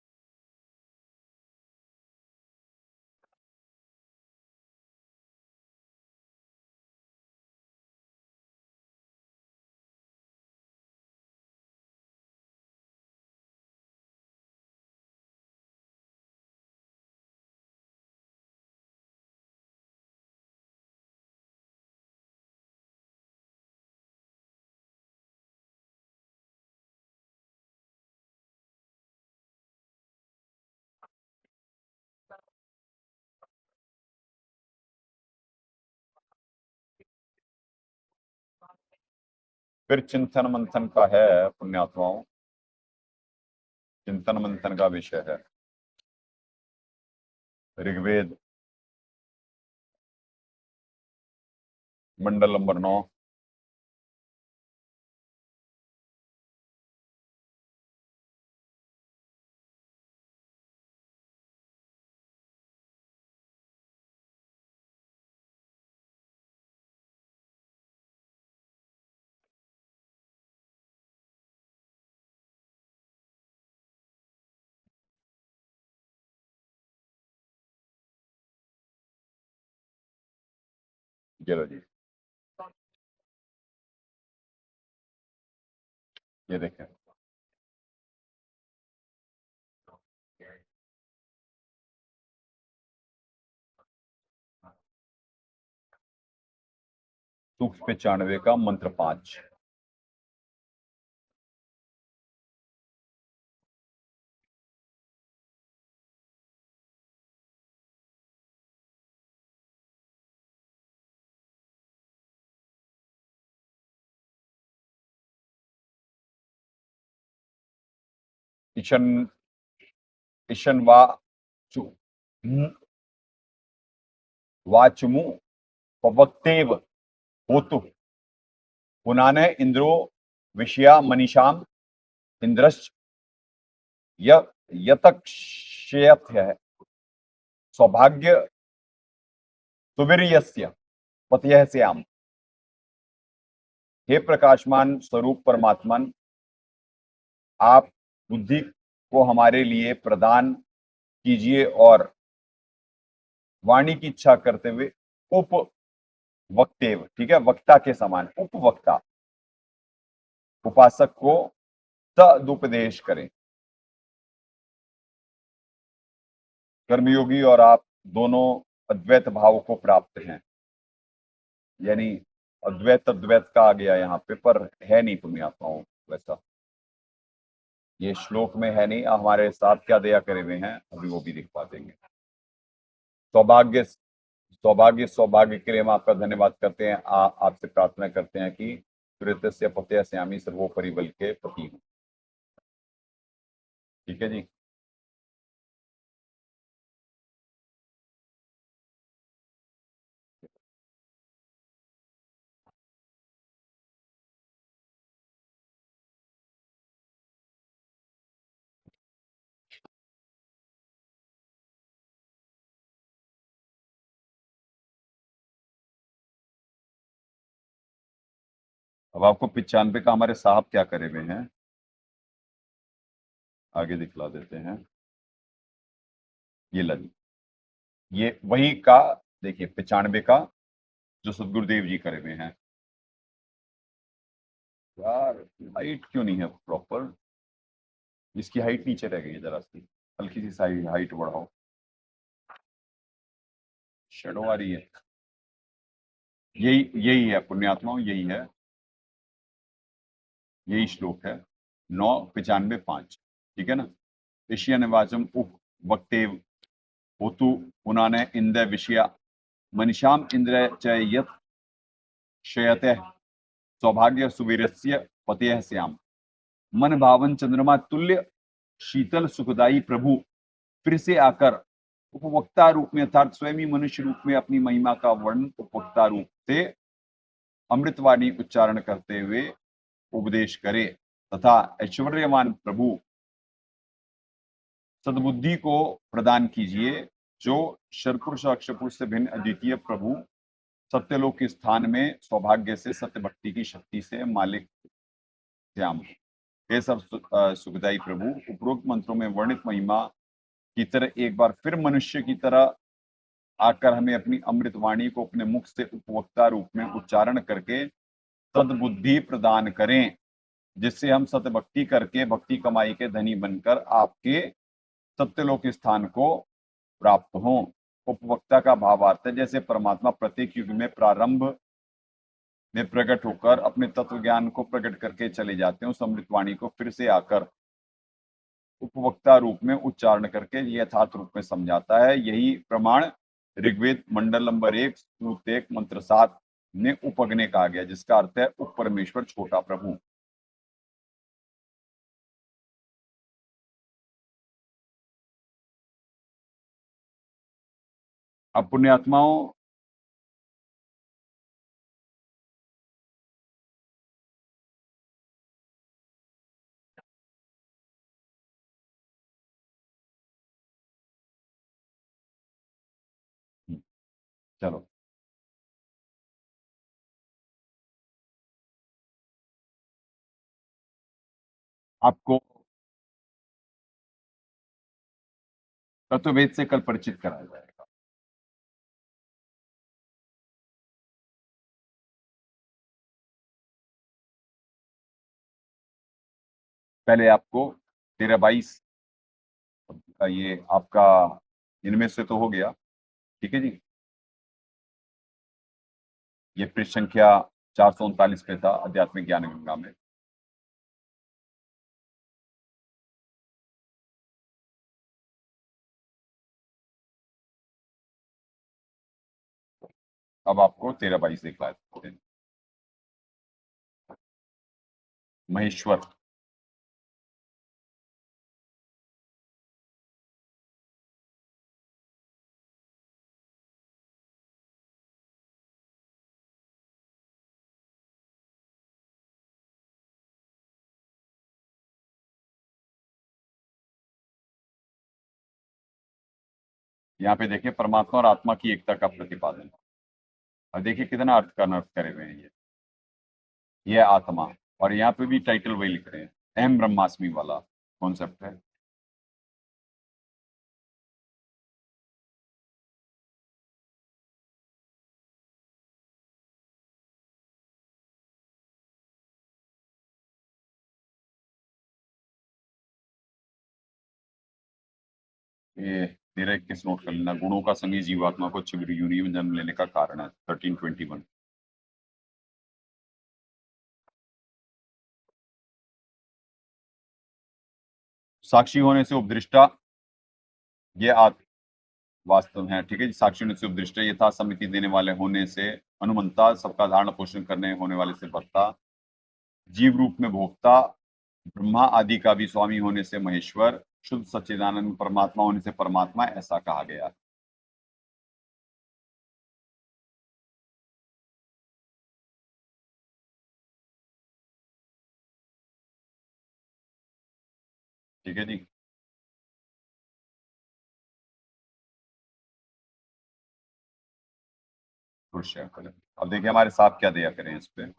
फिर चिंतन मंथन का है पुण्यात्माओं, चिंतन मंथन का विषय है ऋग्वेद मंडल नंबर 9 चलो जी, ये देखें, सूक्ष्म 95 का मंत्र 5। ईशन ईशन वाचु वाचमु पवक्तेव होतु पुनाने इंद्रो विषया मनीषाम इंद्रश्च यतक्षयत है सौभाग्य सुवीर्यस्य पतयः स्याम। हे प्रकाशमान स्वरूप परमात्मन, आप बुद्धि को हमारे लिए प्रदान कीजिए और वाणी की इच्छा करते हुए उपवक्तेव, ठीक है, वक्ता के समान, उपवक्ता उपासक को सदुपदेश करें। कर्मयोगी और आप दोनों अद्वैत भाव को प्राप्त हैं, यानी अद्वैत अद्वैत का आ गया यहाँ पे, पर है नहीं पुण्यात्माओं वैसा, ये श्लोक में है नहीं। हमारे साथ क्या दया करे हुए हैं, अभी वो भी दिखवा देंगे। सौभाग्य सौभाग्य सौभाग्य के लिए हम आपका धन्यवाद करते हैं। आपसे प्रार्थना करते हैं कि सूर्यस्य पतय श्यामी सर्वोपरि बल के पति हूं। ठीक है जी। अब आपको 95 का हमारे साहब क्या करे हुए हैं, आगे दिखला देते हैं। ये लगी, ये वही का देखिए 95 का जो सदगुरुदेव जी करे हुए हैं। यार हाइट क्यों नहीं है प्रॉपर, इसकी हाइट नीचे रह गई है जरा सी, हल्की सी साइड हाइट बढ़ाओ, शेडो आ रही है। यही यही है पुण्यात्माओं, यही है, यही श्लोक है 995 ठीक है ना। ऋषि निवाचम उप वक्तेव होतु पुनाने इंद्र विषया मनीषाम इंद्र च यत् शयते सौभाग्य सुवीरस्य पतयः स्याम। मन भावन चंद्रमा तुल्य शीतल सुखदाई प्रभु फिर से आकर उपभोक्ता रूप में अर्थात स्वयं ही मनुष्य रूप में अपनी महिमा का वर्णन उपभोक्ता रूप से अमृतवाणी उच्चारण करते हुए उपदेश करे तथा ऐश्वर्यवान प्रभु सद्बुद्धि को प्रदान कीजिए, जो शरपुरुष अक्षपुरुष से भिन्न अद्वितीय प्रभु सत्यलोक के स्थान में सौभाग्य से सत्य भक्ति की शक्ति से मालिक श्याम। हे सब सुखदाई प्रभु, उपरोक्त मंत्रों में वर्णित महिमा की तरह एक बार फिर मनुष्य की तरह आकर हमें अपनी अमृत वाणी को अपने मुख से उपवक्ता रूप में उच्चारण करके सद्बुद्धि प्रदान करें, जिससे हम सत्य भक्ति करके भक्ति कमाई के धनी बनकर आपके सत्यलोक स्थान को प्राप्त हो। उपवक्ता का भावार्थ है जैसे परमात्मा प्रत्येक युग में प्रारंभ में प्रकट होकर अपने तत्व ज्ञान को प्रकट करके चले जाते हैं, उस अमृतवाणी को फिर से आकर उपवक्ता रूप में उच्चारण करके यथार्थ रूप में समझाता है। यही प्रमाण ऋग्वेद मंडल नंबर 1 सूक्त 1 मंत्र 7 में उपगने कहा गया, जिसका अर्थ है उप परमेश्वर छोटा प्रभु। अब पुण्यात्माओं चलो आपको तत्ववेद से कल परिचित कराया जाएगा। पहले आपको 13-22 ये आपका इनमें से तो हो गया, ठीक है जी। ये पृष्ठ संख्या 439 पे था आध्यात्मिक ज्ञान गंगा में। अब आपको 13-22 दिखला देते हैं। महेश्वर, यहाँ पे देखिए परमात्मा और आत्मा की एकता का प्रतिपादन। और देखिए कितना अर्थ का नर्थ करे हुए हैं ये आत्मा। और यहाँ पे भी टाइटल वही लिख रहे हैं, अहम ब्रह्मास्मि वाला कॉन्सेप्ट है। ये 13-21 नोट कर लेना। गुणों का संगी जीवात्मा को छिद्र योनि में जन्म लेने का कारण है, 1321। साक्षी होने से उपदृष्टा, ये वास्तव है, ठीक है जी। साक्षी होने से उपदृष्टा यथा समिति देने वाले होने से अनुमंता, सबका धारण पोषण करने होने वाले से भर्ता, जीव रूप में भोक्ता, ब्रह्मा आदि का भी स्वामी होने से महेश्वर, शुद्ध सच्चिदानंद परमात्मा होने से परमात्मा, ऐसा कहा गया। ठीक है जी। खुश है। अब देखिए हमारे साहब क्या दिया करें इस पे।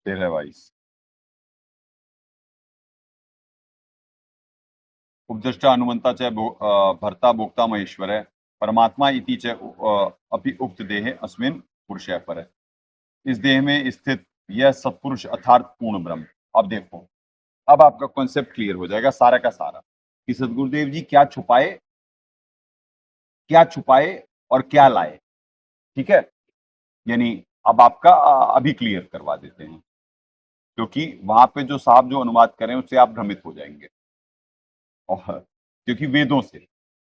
तेरह 22 उपदृष्टा अनुमंता च भर्ता भोक्ता महेश्वर है, परमात्मा इति च अपि उक्त देहे अस्मिन पुरुषय पर है। इस देह में स्थित यह सत्पुरुष अर्थात पूर्ण ब्रह्म। अब देखो, अब आपका कॉन्सेप्ट क्लियर हो जाएगा सारा का सारा कि सदगुरुदेव जी क्या छुपाए और क्या लाए। ठीक है, यानी अब आपका अभी क्लियर करवा देते हैं, क्योंकि वहां पे जो साहब जो अनुवाद करें उससे आप भ्रमित हो जाएंगे। और क्योंकि वेदों से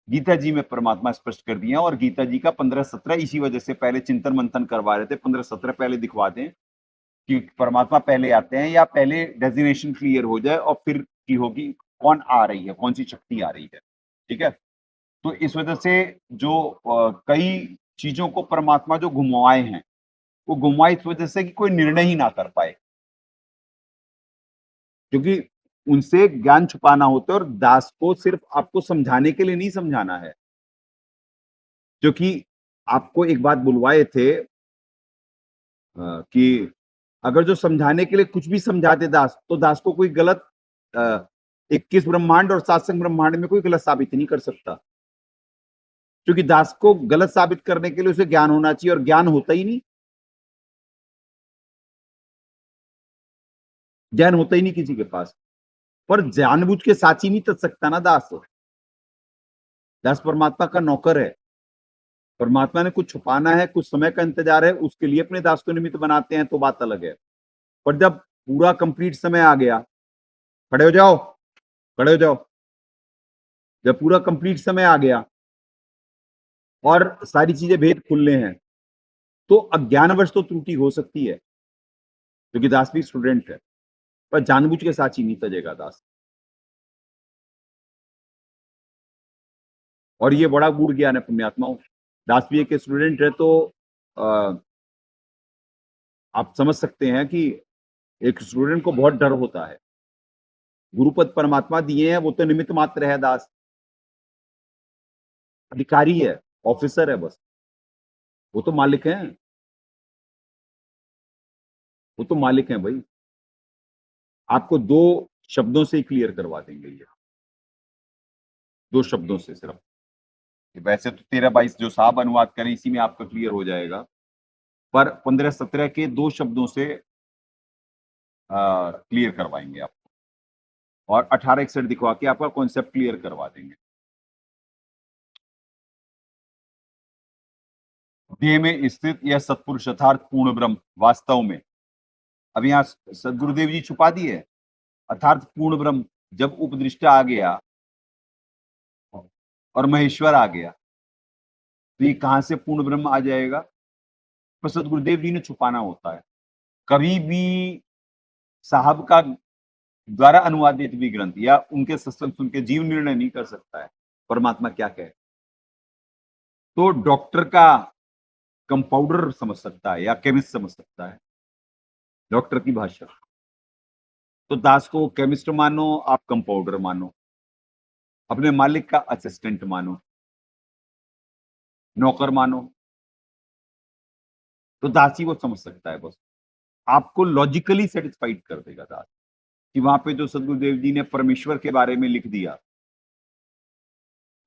गीता जी में परमात्मा स्पष्ट कर दिया, और गीता जी का 15-17 इसी वजह से पहले चिंतन मंथन करवा रहे थे। 15-17 पहले दिखवा दें कि परमात्मा पहले आते हैं, या पहले डेजिग्नेशन क्लियर हो जाए और फिर की होगी कौन आ रही है, कौन सी शक्ति आ रही है। ठीक है, तो इस वजह से जो कई चीजों को परमात्मा जो घुमाए हैं, वो घुमाए इस वजह से कि कोई निर्णय ही ना कर पाए, क्योंकि उनसे ज्ञान छुपाना होता है। और दास को सिर्फ आपको समझाने के लिए नहीं समझाना है, क्योंकि आपको एक बात बुलवाए थे कि अगर जो समझाने के लिए कुछ भी समझा दे दास, तो दास को कोई गलत 21 ब्रह्मांड और सात्संग ब्रह्मांड में कोई गलत साबित नहीं कर सकता, क्योंकि दास को गलत साबित करने के लिए उसे ज्ञान होना चाहिए, और ज्ञान होता ही नहीं, ज्ञान होता ही नहीं किसी के पास। पर जानबूझ के साची नहीं तच सकता ना दास। दास परमात्मा का नौकर है, परमात्मा ने कुछ छुपाना है, कुछ समय का इंतजार है, उसके लिए अपने दास को निमित्त बनाते हैं, तो बात अलग है। पर जब पूरा कंप्लीट समय आ गया, खड़े हो जाओ, खड़े हो जाओ, जब पूरा कंप्लीट समय आ गया और सारी चीजें भेद खुलने हैं, तो अज्ञानवश तो त्रुटि हो सकती है, क्योंकि दास भी स्टूडेंट है, पर जानबूझ के साची नहीं तजेगा दास। और ये बड़ा गूढ़ ज्ञान है पुण्यात्माओं। दास भी एक स्टूडेंट है, तो आप समझ सकते हैं कि एक स्टूडेंट को बहुत डर होता है। गुरुपद परमात्मा दिए हैं, वो तो निमित्त मात्र है दास, अधिकारी है, ऑफिसर है बस, वो तो मालिक हैं, वो तो मालिक हैं भाई। आपको 2 शब्दों से ही क्लियर करवा देंगे ये, 2 शब्दों से सिर्फ। वैसे तो 13-22 जो साहब अनुवाद करें इसी में आपका क्लियर हो जाएगा, पर 15-17 के 2 शब्दों से क्लियर करवाएंगे आपको, और 18-61 दिखवा के आपका कॉन्सेप्ट क्लियर करवा देंगे। देह में स्थित यह सत्पुरुष यथार्थ पूर्ण ब्रह्म वास्तव में, अब यहाँ सदगुरुदेव जी छुपा दिए, अर्थात पूर्ण ब्रह्म जब उपदृष्टा आ गया और महेश्वर आ गया, तो ये कहां से पूर्ण ब्रह्म आ जाएगा? तो सदगुरुदेव जी ने छुपाना होता है। कभी भी साहब का द्वारा अनुवादित भी ग्रंथ या उनके सत्संग सुन के जीव निर्णय नहीं कर सकता है परमात्मा क्या कहे। तो डॉक्टर का कंपाउंडर समझ सकता है या केमिस्ट समझ सकता है डॉक्टर की भाषा। तो दास को केमिस्ट मानो, आप कंपाउंडर मानो, अपने मालिक का असिस्टेंट मानो, नौकर मानो, तो दास ही वो समझ सकता है बस। आपको लॉजिकली सेटिस्फाइड कर देगा दास कि वहां पे जो सदगुरुदेव जी ने परमेश्वर के बारे में लिख दिया,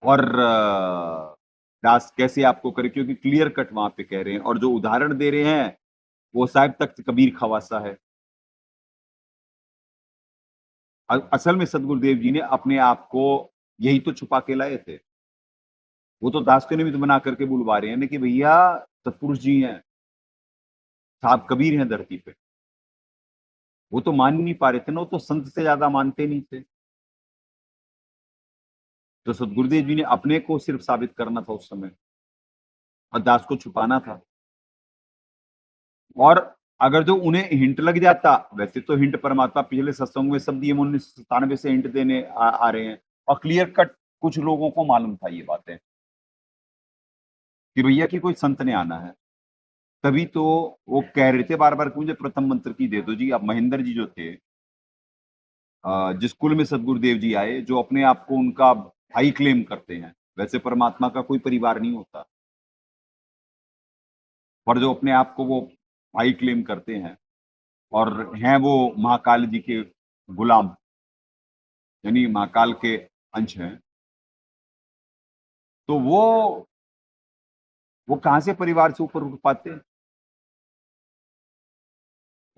और दास कैसे आपको करे, क्योंकि क्लियर कट वहां पे कह रहे हैं, और जो उदाहरण दे रहे हैं वो साहिब तख्त कबीर खवासा है। असल में सदगुरुदेव जी ने अपने आप को यही तो छुपा के लाए थे। वो तो दास को निमित्त बना करके बुलवा रहे हैं कि भैया सतपुरुष जी हैं, साहब कबीर हैं धरती पे। वो तो मान ही नहीं पा रहे थे ना, वो तो संत से ज्यादा मानते नहीं थे। तो सदगुरुदेव जी ने अपने को सिर्फ साबित करना था उस समय, और दास को छुपाना था। और अगर जो उन्हें हिंट लग जाता, वैसे तो हिंट परमात्मा पिछले सत्संग में सब दिए 1997 से हिंट देने आ रहे हैं, और क्लियर कट कुछ लोगों को मालूम था ये बातें कि भैया कि कोई संत ने आना है। तभी तो वो कह रहे थे बार बार कि मुझे प्रथम मंत्र की दे दो जी। अब महेंद्र जी जो थे, जिस कुल में सदगुरुदेव जी आए, जो अपने आप को उनका भाई क्लेम करते हैं, वैसे परमात्मा का कोई परिवार नहीं होता, पर जो अपने आप को वो भाई क्लेम करते हैं और हैं वो महाकाल जी के गुलाम, यानी महाकाल के अंश हैं, तो वो कहां से परिवार से ऊपर उठ पाते हैं?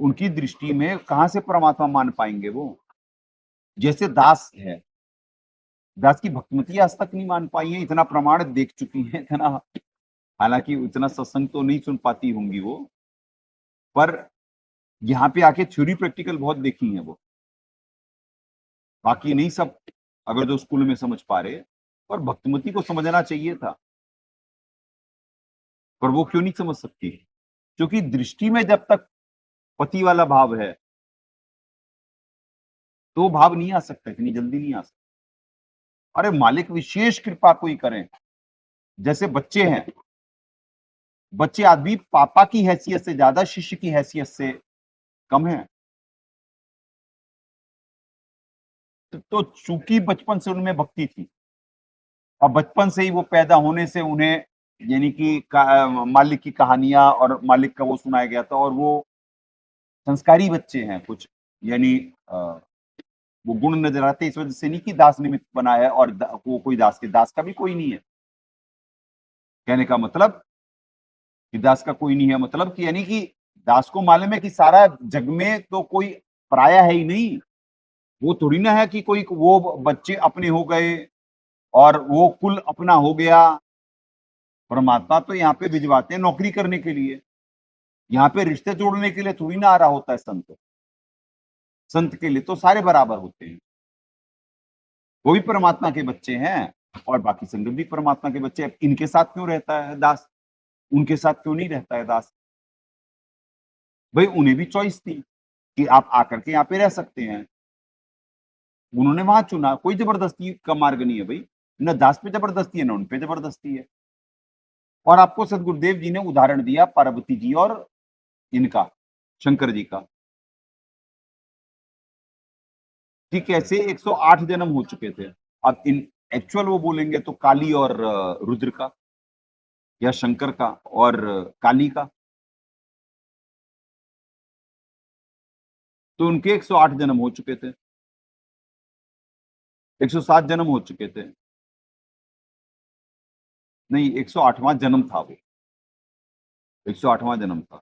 उनकी दृष्टि में कहां से परमात्मा मान पाएंगे वो? जैसे दास है, दास की भक्तिमती आज तक नहीं मान पाई है, इतना प्रमाण देख चुकी है, इतना, हालांकि इतना सत्संग तो नहीं सुन पाती होंगी वो, पर यहाँ पे आके थ्योरी प्रैक्टिकल बहुत देखी है वो। बाकी नहीं सब अगर जो स्कूल में समझ पा रहे, पर भक्तिमती को समझना चाहिए था, पर वो क्यों नहीं समझ सकती? क्योंकि दृष्टि में जब तक पति वाला भाव है तो भाव नहीं आ सकता, इतनी जल्दी नहीं आ सकता। अरे मालिक विशेष कृपा कोई करें, जैसे बच्चे हैं, बच्चे आदमी पापा की हैसियत से ज्यादा शिष्य की हैसियत से कम है। तो चूंकि बचपन से उनमें भक्ति थी, और बचपन से ही वो पैदा होने से उन्हें यानी कि मालिक की कहानियां और मालिक का वो सुनाया गया था, और वो संस्कारी बच्चे हैं कुछ, यानी वो गुण नजर आते इस वजह से नहीं कि दास निमित्त बनाया है और वो कोई दास के, दास का भी कोई नहीं है। कहने का मतलब कि दास का कोई नहीं है, मतलब कि यानी कि दास को मालूम है कि सारा जग में तो कोई पराया है ही नहीं। वो थोड़ी ना है कि कोई वो बच्चे अपने हो गए और वो कुल अपना हो गया। परमात्मा तो यहाँ पे भिजवाते हैं नौकरी करने के लिए, यहाँ पे रिश्ते जोड़ने के लिए थोड़ी ना आ रहा होता है संत। संत के लिए तो सारे बराबर होते हैं, वो भी परमात्मा के बच्चे हैं और बाकी संगत भी परमात्मा के बच्चे हैं। इनके साथ क्यों रहता है दास, उनके साथ क्यों नहीं रहता है दास? भाई उन्हें भी चॉइस थी कि आप आकर के यहाँ पे रह सकते हैं, उन्होंने वहां चुना, कोई जबरदस्ती का मार्ग नहीं है भाई, न दास पे जबरदस्ती है न उन पे जबरदस्ती है। और आपको सदगुरुदेव जी ने उदाहरण दिया पार्वती जी और इनका, शंकर जी का। ठीक ऐसे 108 जन्म हो चुके थे। अब इन एक्चुअल वो बोलेंगे तो काली और रुद्र का, या शंकर का और काली का, तो उनके 108 जन्म हो चुके थे, 107 जन्म हो चुके थे। नहीं, 108वां जन्म था वो, 108वां जन्म था।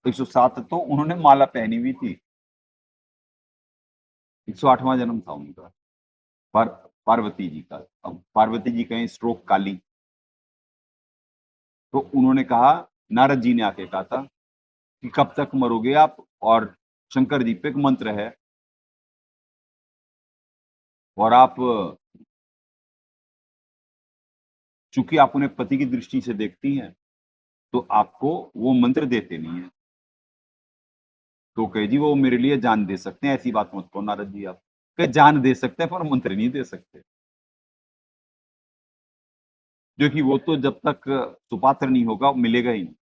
107 तो उन्होंने माला पहनी हुई थी, 108वां जन्म था उनका। पार, पार्वती जी का। अब पार्वती जी कहें स्ट्रोक काली, तो उन्होंने कहा, नारद जी ने आके कहा था कि कब तक मरोगे आप, और शंकर जी पे एक मंत्र है और आप चूंकि आप उन्हें पति की दृष्टि से देखती हैं तो आपको वो मंत्र देते नहीं है। तो कहे जी वो मेरे लिए जान दे सकते हैं, ऐसी बात मत कहो नारद जी आप। कहे जान दे सकते हैं पर मंत्र नहीं दे सकते, क्योंकि वो तो जब तक सुपात्र नहीं होगा मिलेगा ही नहीं।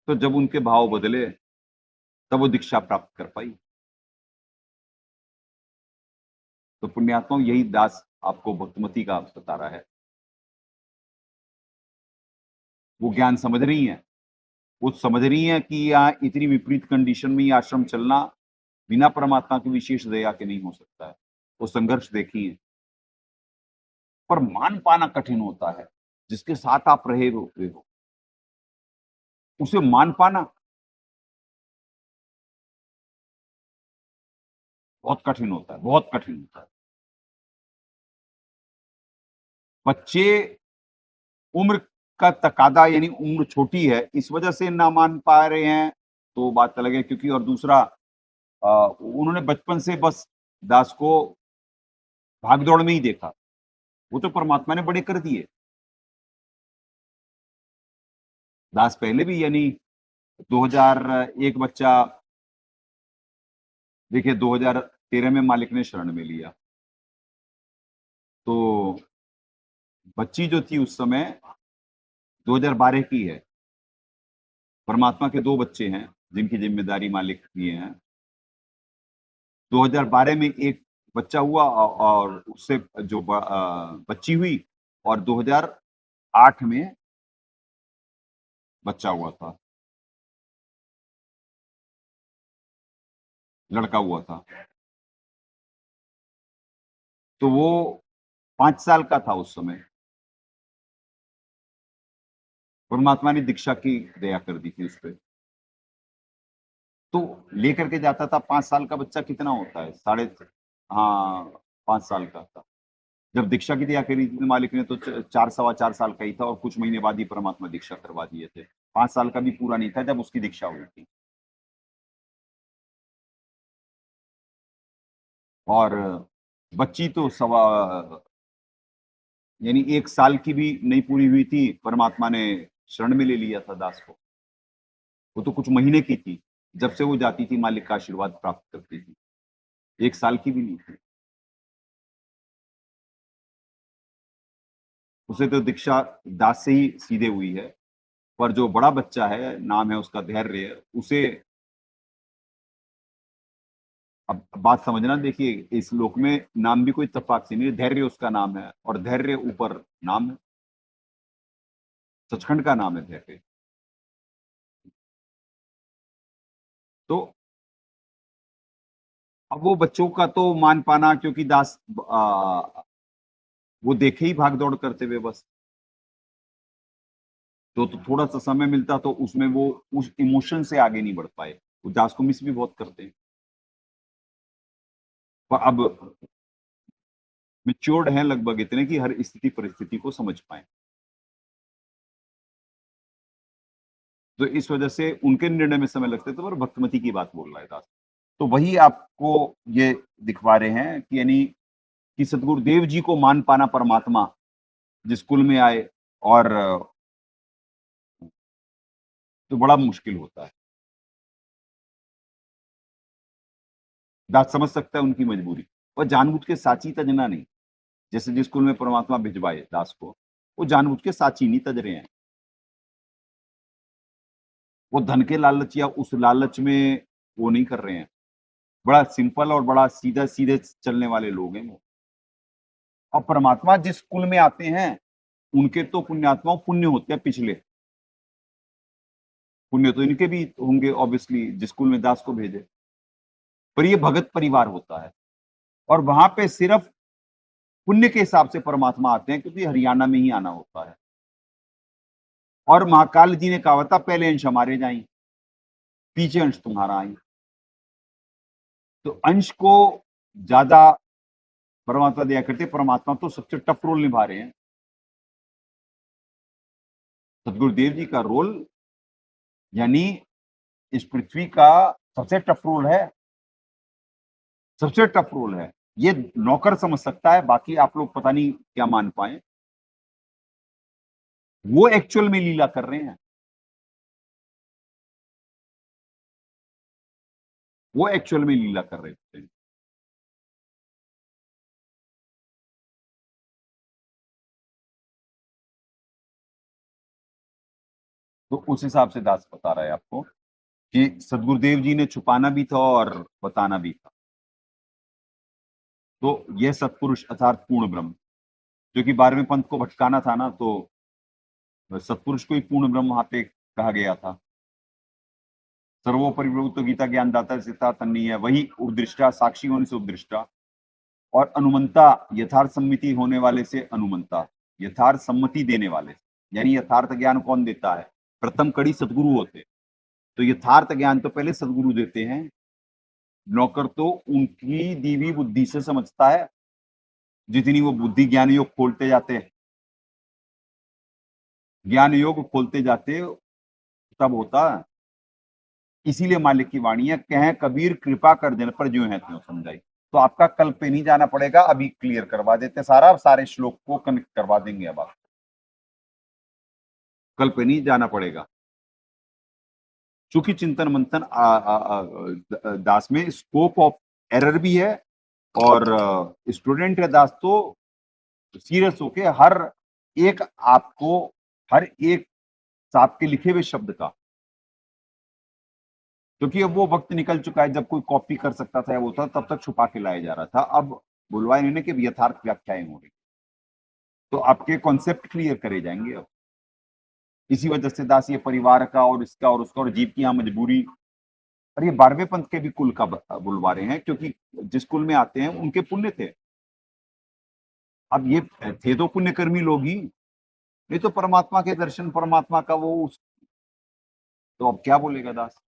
तो जब उनके भाव बदले तब वो दीक्षा प्राप्त कर पाई। तो पुण्यात्मा यही दास आपको भक्तमती का बता रहा है। वो ज्ञान समझ रही हैं, वो समझ रही हैं कि यहाँ इतनी विपरीत कंडीशन में ये आश्रम चलना बिना परमात्मा की विशेष दया के नहीं हो सकता है। वो संघर्ष देखी है, पर मान पाना कठिन होता है। जिसके साथ आप रहे हो उसे मान पाना बहुत कठिन होता है, बहुत कठिन होता है। बच्चे उम्र का तकादा, यानी उम्र छोटी है, इस वजह से ना मान पा रहे हैं, तो बात अलग है। क्योंकि और दूसरा, उन्होंने बचपन से बस दास को भाग-दौड़ में ही देखा। वो तो परमात्मा ने बड़े कर दिए। दास पहले भी, यानी 2001 बच्चा, देखिए 2013 में मालिक ने शरण में लिया, तो बच्ची जो थी उस समय 2012 की है। परमात्मा के 2 बच्चे हैं जिनकी जिम्मेदारी मालिक लिए हैं। 2012 में एक बच्चा हुआ और उससे जो बच्ची हुई, और 2008 में बच्चा हुआ था, लड़का हुआ था। तो वो 5 साल का था उस समय। परमात्मा ने दीक्षा की दया कर दी थी उस पे। तो लेकर के जाता था। 5 साल का बच्चा कितना होता है? साढ़े, हाँ, 5 साल का था। जब दीक्षा की दया करी थी मालिक ने, तो 4 सवा 4 साल का ही था, और कुछ महीने बाद ही परमात्मा दीक्षा करवा दिए थे। 5 साल का भी पूरा नहीं था जब उसकी दीक्षा हुई थी। और बच्ची तो यानी 1 साल की भी नहीं पूरी हुई थी, परमात्मा ने शरण में ले लिया था दास को। वो तो कुछ महीने की थी, जब से वो जाती थी मालिक का आशीर्वाद प्राप्त करती थी। 1 साल की भी नहीं थी। उसे तो दीक्षा दास से ही सीधे हुई है। पर जो बड़ा बच्चा है, नाम है उसका धैर्य, उसे, अब बात समझना, देखिए इस लोक में नाम भी कोई इत्तेफाक से नहीं है। धैर्य उसका नाम है, और धैर्य ऊपर नाम है, सचखंड का नाम है धैर्य। तो अब वो बच्चों का तो मान पाना, क्योंकि दास वो देखे ही भाग दौड़ करते हुए बस, तो थोड़ा सा समय मिलता तो उसमें वो उस इमोशन से आगे नहीं बढ़ पाए। वो दास को मिस भी बहुत करते हैं, पर अब मेच्योर्ड हैं लगभग इतने कि हर स्थिति परिस्थिति को समझ पाए। तो इस वजह से उनके निर्णय में समय लगता है। तो पर भक्तमती की बात बोल रहा है दास। तो वही आपको ये दिखवा रहे हैं कि यानी कि सदगुरुदेव जी को मान पाना, परमात्मा जिस कुल में आए, और तो बड़ा मुश्किल होता है। दास समझ सकता है उनकी मजबूरी, और जानबूझ के साची तजना नहीं। जैसे जिस कुल में परमात्मा भिजवाए दास को, वो जानबूझ के साची नहीं तज रहे हैं। वो धन के लालच या उस लालच में वो नहीं कर रहे हैं। बड़ा सिंपल और बड़ा सीधा सीधे चलने वाले लोग हैं वो। और परमात्मा जिस कुल में आते हैं उनके तो पुण्यात्माओं पुण्य होते हैं पिछले। पुण्य तो इनके भी होंगे ऑब्वियसली, जिस कुल में दास को भेजे। पर ये भगत परिवार होता है और वहां पे सिर्फ पुण्य के हिसाब से परमात्मा आते हैं, क्योंकि हरियाणा में ही आना होता है। और महाकाल जी ने कहा था पहले अंश हमारे जाई, पीछे अंश तुम्हारा आई। तो अंश को ज्यादा परमात्मा दिया करते। परमात्मा तो सबसे टफ रोल निभा रहे हैं। सदगुरुदेव जी का रोल यानी इस पृथ्वी का सबसे टफ रोल है, सबसे टफ रोल है। ये नौकर समझ सकता है, बाकी आप लोग पता नहीं क्या मान पाए। वो एक्चुअल में लीला कर रहे हैं, वो एक्चुअल में लीला कर रहे थे। तो उस हिसाब से दास बता रहा है आपको कि सदगुरुदेव जी ने छुपाना भी था और बताना भी था। तो यह सत्पुरुष अर्थात पूर्ण ब्रह्म, जो कि 12वें पंथ को भटकाना था ना, तो सत्पुरुष को ही पूर्ण ब्रह्म वहां पे कहा गया था। सर्वोपरि प्रभु तो गीता ज्ञान दाता सिद्धार्थ अन्य है, वही उपदृष्टा, साक्षी होने से उपदृष्टा, और अनुमंता यथार्थ सम्मति होने वाले से अनुमंता, यथार्थ सम्मति देने वाले से। यानी यथार्थ ज्ञान कौन देता है? प्रथम कड़ी सदगुरु होते। तो यथार्थ ज्ञान तो पहले सदगुरु देते हैं। नौकर तो उनकी दीवी बुद्धि से समझता है, जितनी वो बुद्धि ज्ञान योग खोलते जाते, ज्ञान योग खोलते जाते तब होता। इसीलिए मालिक की वाणी है, कहें कबीर कृपा कर जन पर जो है त्यों समझाई। तो आपका कल पे नहीं जाना पड़ेगा, अभी क्लियर करवा देते सारा, सारे श्लोक को कनेक्ट करवा देंगे। अब आप कल पे नहीं जाना पड़ेगा, चूंकि चिंतन मंथन दास में स्कोप ऑफ एरर भी है, और स्टूडेंट है दास तो सीरियस होके हर एक आपको, हर एक आपके लिखे हुए शब्द का, क्योंकि अब वो वक्त निकल चुका है जब कोई कॉपी कर सकता था, वो था तब तक छुपा के लाया जा रहा था। अब बुलवाए इन्होंने कि यथार्थ व्याख्याएं हो रही, तो आपके कॉन्सेप्ट क्लियर करे जाएंगे। अब इसी वजह से दास ये परिवार का और इसका और उसका और जीव की यहाँ मजबूरी, और ये 12वें पंथ के भी कुल का बुलवा रहे हैं, क्योंकि जिस कुल में आते हैं उनके पुण्य थे। अब ये थे तो पुण्यकर्मी लोग ही, नहीं तो परमात्मा के दर्शन, परमात्मा का वो तो अब क्या बोलेगा दास।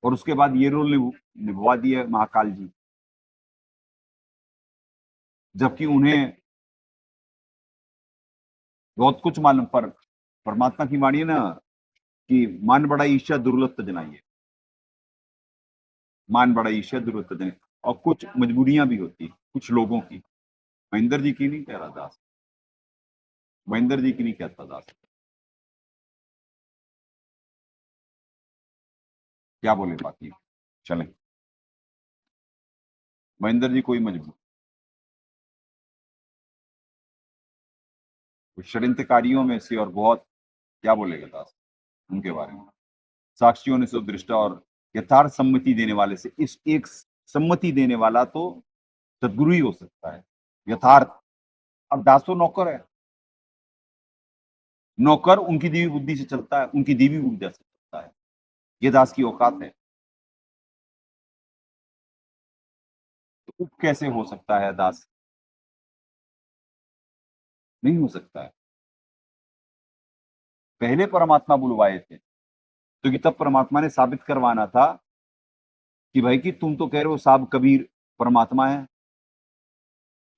और उसके बाद ये रोल निभवा दिया महाकाल जी, जबकि उन्हें बहुत कुछ मालूम। पर परमात्मा की वाणी है ना कि मान बड़ा ईर्ष्या दुर्लभ जनाइए, मान बड़ा ईर्ष्या दुर्लभ जनाइए। और कुछ मजबूरियां भी होती कुछ लोगों की, महेंद्र जी की नहीं कह रहा दास, महेंद्र जी की नहीं कहता दास। क्या बोले बाकी, चलें। महेंद्र जी कोई मजबूर, षड्यंत्रकारियों में से, और बहुत क्या बोलेगा दास उनके बारे में। साक्षियों ने से दृष्टा और यथार्थ सम्मति देने वाले से, इस एक सम्मति देने वाला तो सदगुरु ही हो सकता है, यथार्थ। अब दास तो नौकर है, नौकर उनकी दीवी बुद्धि से चलता है, उनकी दीवी ऊर्जा से चलता है। ये दास की औकात है। तो कैसे हो सकता है दास? नहीं हो सकता है। पहले परमात्मा बुलवाए थे, क्योंकि तब परमात्मा ने साबित करवाना था कि भाई कि तुम तो कह रहे हो साहब कबीर परमात्मा है,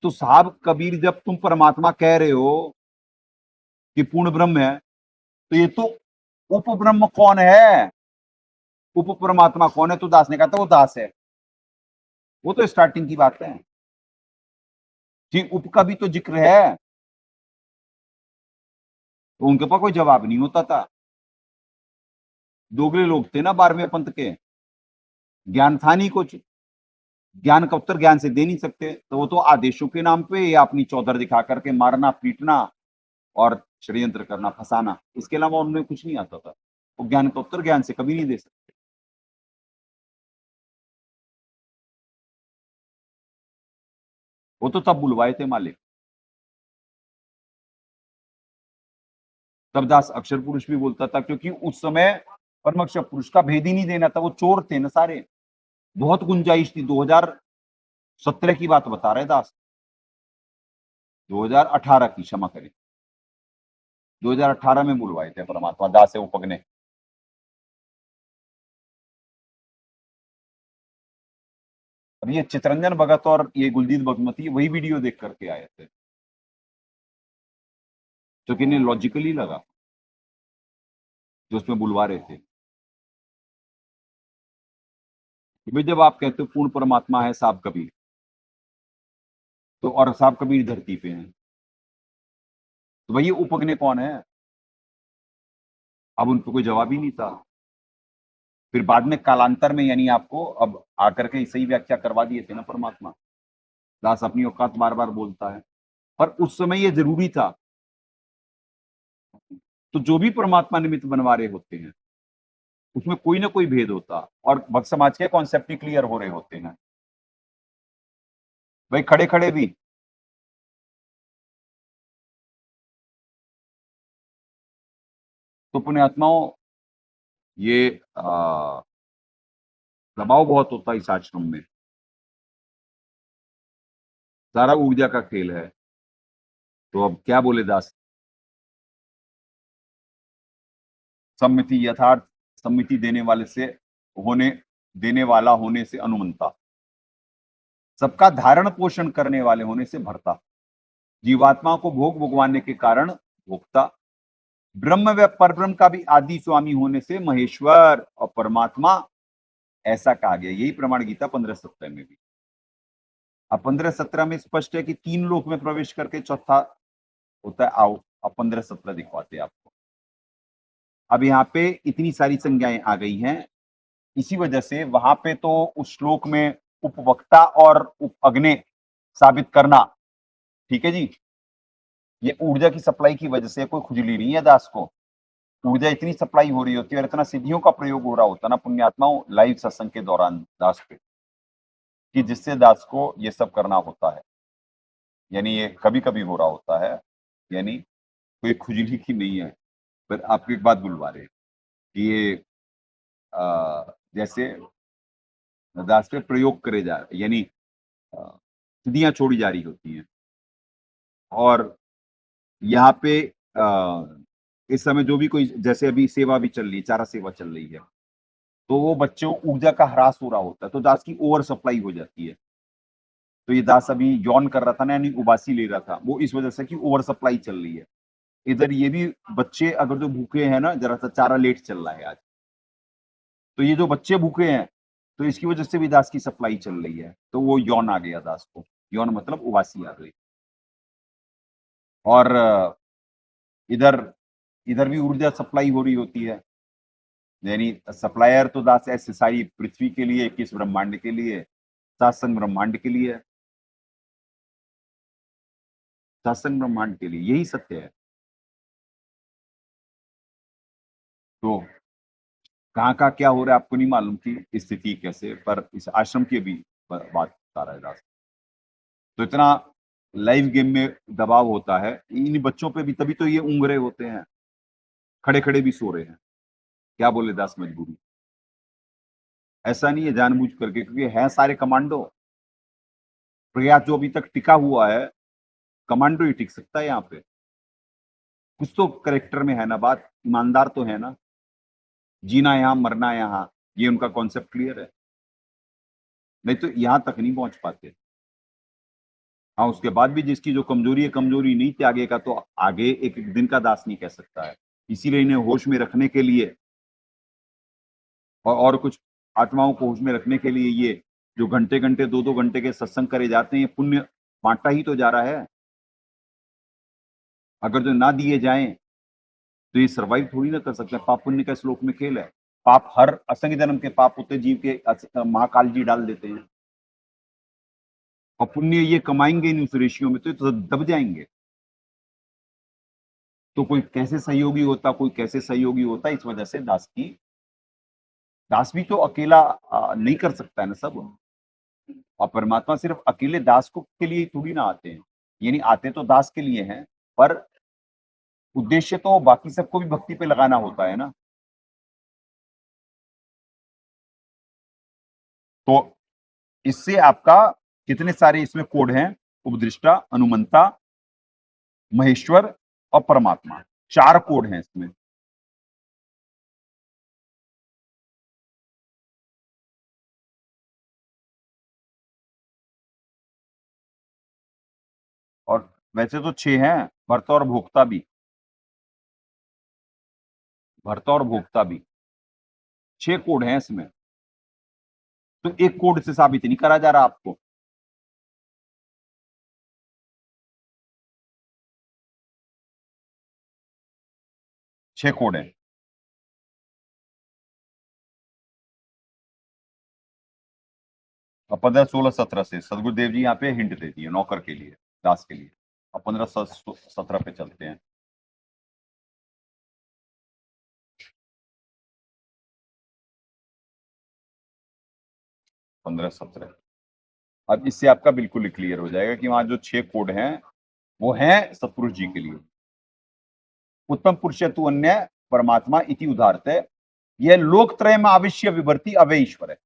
तो साहब कबीर जब तुम परमात्मा कह रहे हो कि पूर्ण ब्रह्म है, तो ये तो उप ब्रह्म कौन है, उप परमात्मा कौन है? तो दास ने कहा था वो दास है। वो तो स्टार्टिंग की बात है कि उप का भी तो जिक्र है, तो उनके पास कोई जवाब नहीं होता था। दोगले लोग थे ना 12वें पंथ के, ज्ञान था नहीं कुछ, ज्ञान का उत्तर ज्ञान से दे नहीं सकते, तो वो तो आदेशों के नाम पे या अपनी चौधर दिखा करके मारना पीटना और षड्यंत्र करना, फंसाना, इसके अलावा उनमें कुछ नहीं आता था। वो ज्ञानकोत्तर ज्ञान से कभी नहीं दे सकते। वो तो तब बुलवाए थे मालिक, तब दास अक्षर पुरुष भी बोलता था, क्योंकि उस समय परम अक्षर पुरुष का भेद ही नहीं देना था, वो चोर थे ना सारे। बहुत गुंजाइश थी। 2017 की बात बता रहे दास, 2018 की, क्षमा करें, 2018 में बुलवाए थे परमात्मा दास से उपग ने। अब ये चितरंजन भगत और ये गुलजीत भगमती वही वीडियो देख करके आए थे, जो कि इन्हें लॉजिकली लगा, जो उसमें बुलवा रहे थे। कि भाई जब आप कहते हो पूर्ण परमात्मा है साहब कबीर, तो और साहब कबीर धरती पे हैं, तो भाई ये उपगने कौन है? अब उनको कोई जवाब ही नहीं था। फिर बाद में कालांतर में, यानी आपको अब आकर के सही व्याख्या करवा दिए थे ना परमात्मा। दास अपनी औकात बार बार बोलता है, पर उस समय ये जरूरी था। तो जो भी परमात्मा निमित्त बनवा रहे होते हैं, उसमें कोई ना कोई भेद होता, और भक्त समाज के कॉन्सेप्ट ही क्लियर हो रहे होते हैं भाई, खड़े खड़े भी। तो पुण्यात्माओं, ये दबाव बहुत होता है इस आश्रम में, सारा ऊर्जा का खेल है। तो अब क्या बोले दास, सम्मिति यथार्थ सम्मिति देने वाला होने से अनुमंता, सबका धारण पोषण करने वाले होने से भरता, जीवात्मा को भोग भोगवाने के कारण भोक्ता, ब्रह्म व परब्रह्म का भी आदि स्वामी होने से महेश्वर और परमात्मा, ऐसा कहा गया। यही प्रमाण गीता 15:17 में भी। अब 15:17 में स्पष्ट है कि 3 लोक में प्रवेश करके चौथा होता है। आओ अब 15:17 दिखवाते हैं आपको। अब यहाँ पे इतनी सारी संज्ञाएं आ गई हैं, इसी वजह से वहां पे तो उस श्लोक में उपवक्ता और उपअग्ने साबित करना, ठीक है जी, ये ऊर्जा की सप्लाई की वजह से, कोई खुजली नहीं है दास को। ऊर्जा इतनी सप्लाई हो रही होती है और इतना सिद्धियों का प्रयोग हो रहा होता ना पुण्यात्माओं लाइव सत्संग के दौरान दास पे, कि जिससे दास को ये सब करना होता है। यानी ये कभी कभी हो रहा होता है, यानी कोई खुजली की नहीं है। पर आपको एक बात बुलवा रहे कि ये जैसे दास पे प्रयोग करे जा रहे, यानी सिद्धियां छोड़ी जा रही होती हैं, और यहाँ पे इस समय जो भी कोई, जैसे अभी सेवा भी चल रही है, चारा सेवा चल रही है, तो वो बच्चों ऊर्जा का ह्रास हो रहा होता है, तो दास की ओवर सप्लाई हो जाती है। तो ये दास अभी यौन कर रहा था ना, यानी उबासी ले रहा था, वो इस वजह से कि ओवर सप्लाई चल रही है। इधर ये भी बच्चे अगर जो भूखे हैं ना, जरा सा चारा लेट चल रहा है आज, तो ये जो बच्चे भूखे हैं, तो इसकी वजह से भी दास की सप्लाई चल रही है, तो वो यौन आ गया दास को। यौन मतलब उबासी आ गई। और इधर इधर भी ऊर्जा सप्लाई हो रही होती है, यानी सप्लायर तो दास ऐसे सारी पृथ्वी के लिए, किस ब्रह्मांड के लिए, सातसंग ब्रह्मांड के लिए, सातसंग ब्रह्मांड के लिए, यही सत्य है। तो कहाँ का क्या हो रहा है आपको नहीं मालूम कि स्थिति कैसे, पर इस आश्रम की भी बात बता रहा है दास। तो इतना लाइव गेम में दबाव होता है इन बच्चों पे भी, तभी तो ये ऊँग रहे होते हैं, खड़े खड़े भी सो रहे हैं। क्या बोले दास, मजबूरी, ऐसा नहीं है जानबूझ करके, क्योंकि है सारे कमांडो। प्रयास जो अभी तक टिका हुआ है, कमांडो ही टिक सकता है यहाँ पे। कुछ तो करेक्टर में है ना बात, ईमानदार तो है ना, जीना यहाँ मरना यहाँ, ये उनका कॉन्सेप्ट क्लियर है। नहीं तो यहाँ तक नहीं पहुंच पाते। हाँ, उसके बाद भी जिसकी जो कमजोरी है, कमजोरी नहीं त्यागेगा तो आगे एक एक दिन का दास नहीं कह सकता है। इसीलिए इन्हें होश में रखने के लिए और कुछ आत्माओं को होश में रखने के लिए ये जो घंटे घंटे 2-2 घंटे के सत्संग करे जाते हैं, ये पुण्य बांटा ही तो जा रहा है। अगर जो ना दिए जाएं तो ये सर्वाइव थोड़ी ना कर सकते। पाप पुण्य का श्लोक में खेल है। पाप हर असंख्य जन्म के पाप होते जीव के महाकाल जी डाल देते हैं, और पुण्य ये कमाएंगे नहीं उस रेशियो में, तो दब जाएंगे। तो कोई कैसे सहयोगी होता, कोई कैसे सहयोगी होता, इस वजह से दास भी तो अकेला नहीं कर सकता है ना सब। और परमात्मा सिर्फ अकेले दास को के लिए थोड़ी ना आते हैं, यानी आते तो दास के लिए हैं, पर उद्देश्य तो बाकी सबको भी भक्ति पे लगाना होता है ना। तो इससे आपका कितने सारे इसमें कोड हैं, उपदृष्टा, अनुमंता, महेश्वर और परमात्मा, 4 कोड हैं इसमें। और वैसे तो 6 हैं, भर्ता और भोक्ता भी, भर्ता और भोक्ता भी 6 कोड हैं इसमें। तो एक कोड से साबित नहीं करा जा रहा आपको। छह कोड हैं। अब 15, 16, 17 से सदगुरुदेव जी यहाँ पे हिंट देती है नौकर के लिए, दास के लिए। अब 15, 17 पे चलते हैं। पंद्रह, 17। अब इससे आपका बिल्कुल क्लियर हो जाएगा कि वहां जो 6 कोड हैं वो हैं सतपुरुष जी के लिए। उत्तम पुरुष तु अन्य परमात्मा इति उदाहरते, यह लोकत्रय में आविश्य विभर्ति अव्यय ईश्वर है।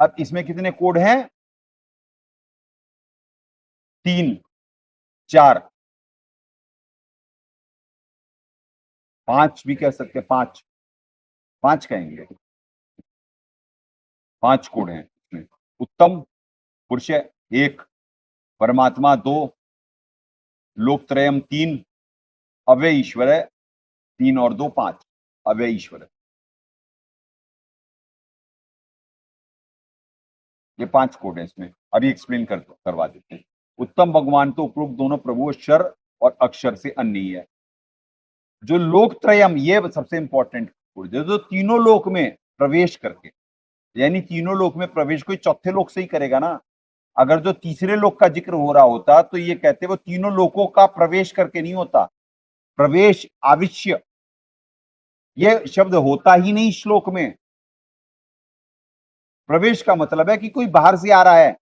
अब इसमें कितने कोड हैं? 3, 4, 5 भी कह सकते हैं, 5 कहेंगे। 5 कोड हैं इसमें। उत्तम पुरुष 1, परमात्मा 2, लोकत्रयम 3, अव्यय ईश्वर है 3 और 2 5, अव्यय ईश्वर है। ये 5 कोड है इसमें। अभी एक्सप्लेन करवा देते हैं। उत्तम भगवान तो उपरोक्त दोनों प्रभु अक्षर और अक्षर से अन्य ही है। जो लोकत्रयम, ये सबसे इंपॉर्टेंट कोड, जो तीनों लोक में प्रवेश करके, यानी तीनों लोक में प्रवेश कोई चौथे लोक से ही करेगा ना। अगर जो तीसरे लोक का जिक्र हो रहा होता तो ये कहते वो तीनों लोकों का प्रवेश करके नहीं होता। प्रवेश आविश्य ये शब्द होता ही नहीं श्लोक में। प्रवेश का मतलब है कि कोई बाहर से आ रहा है।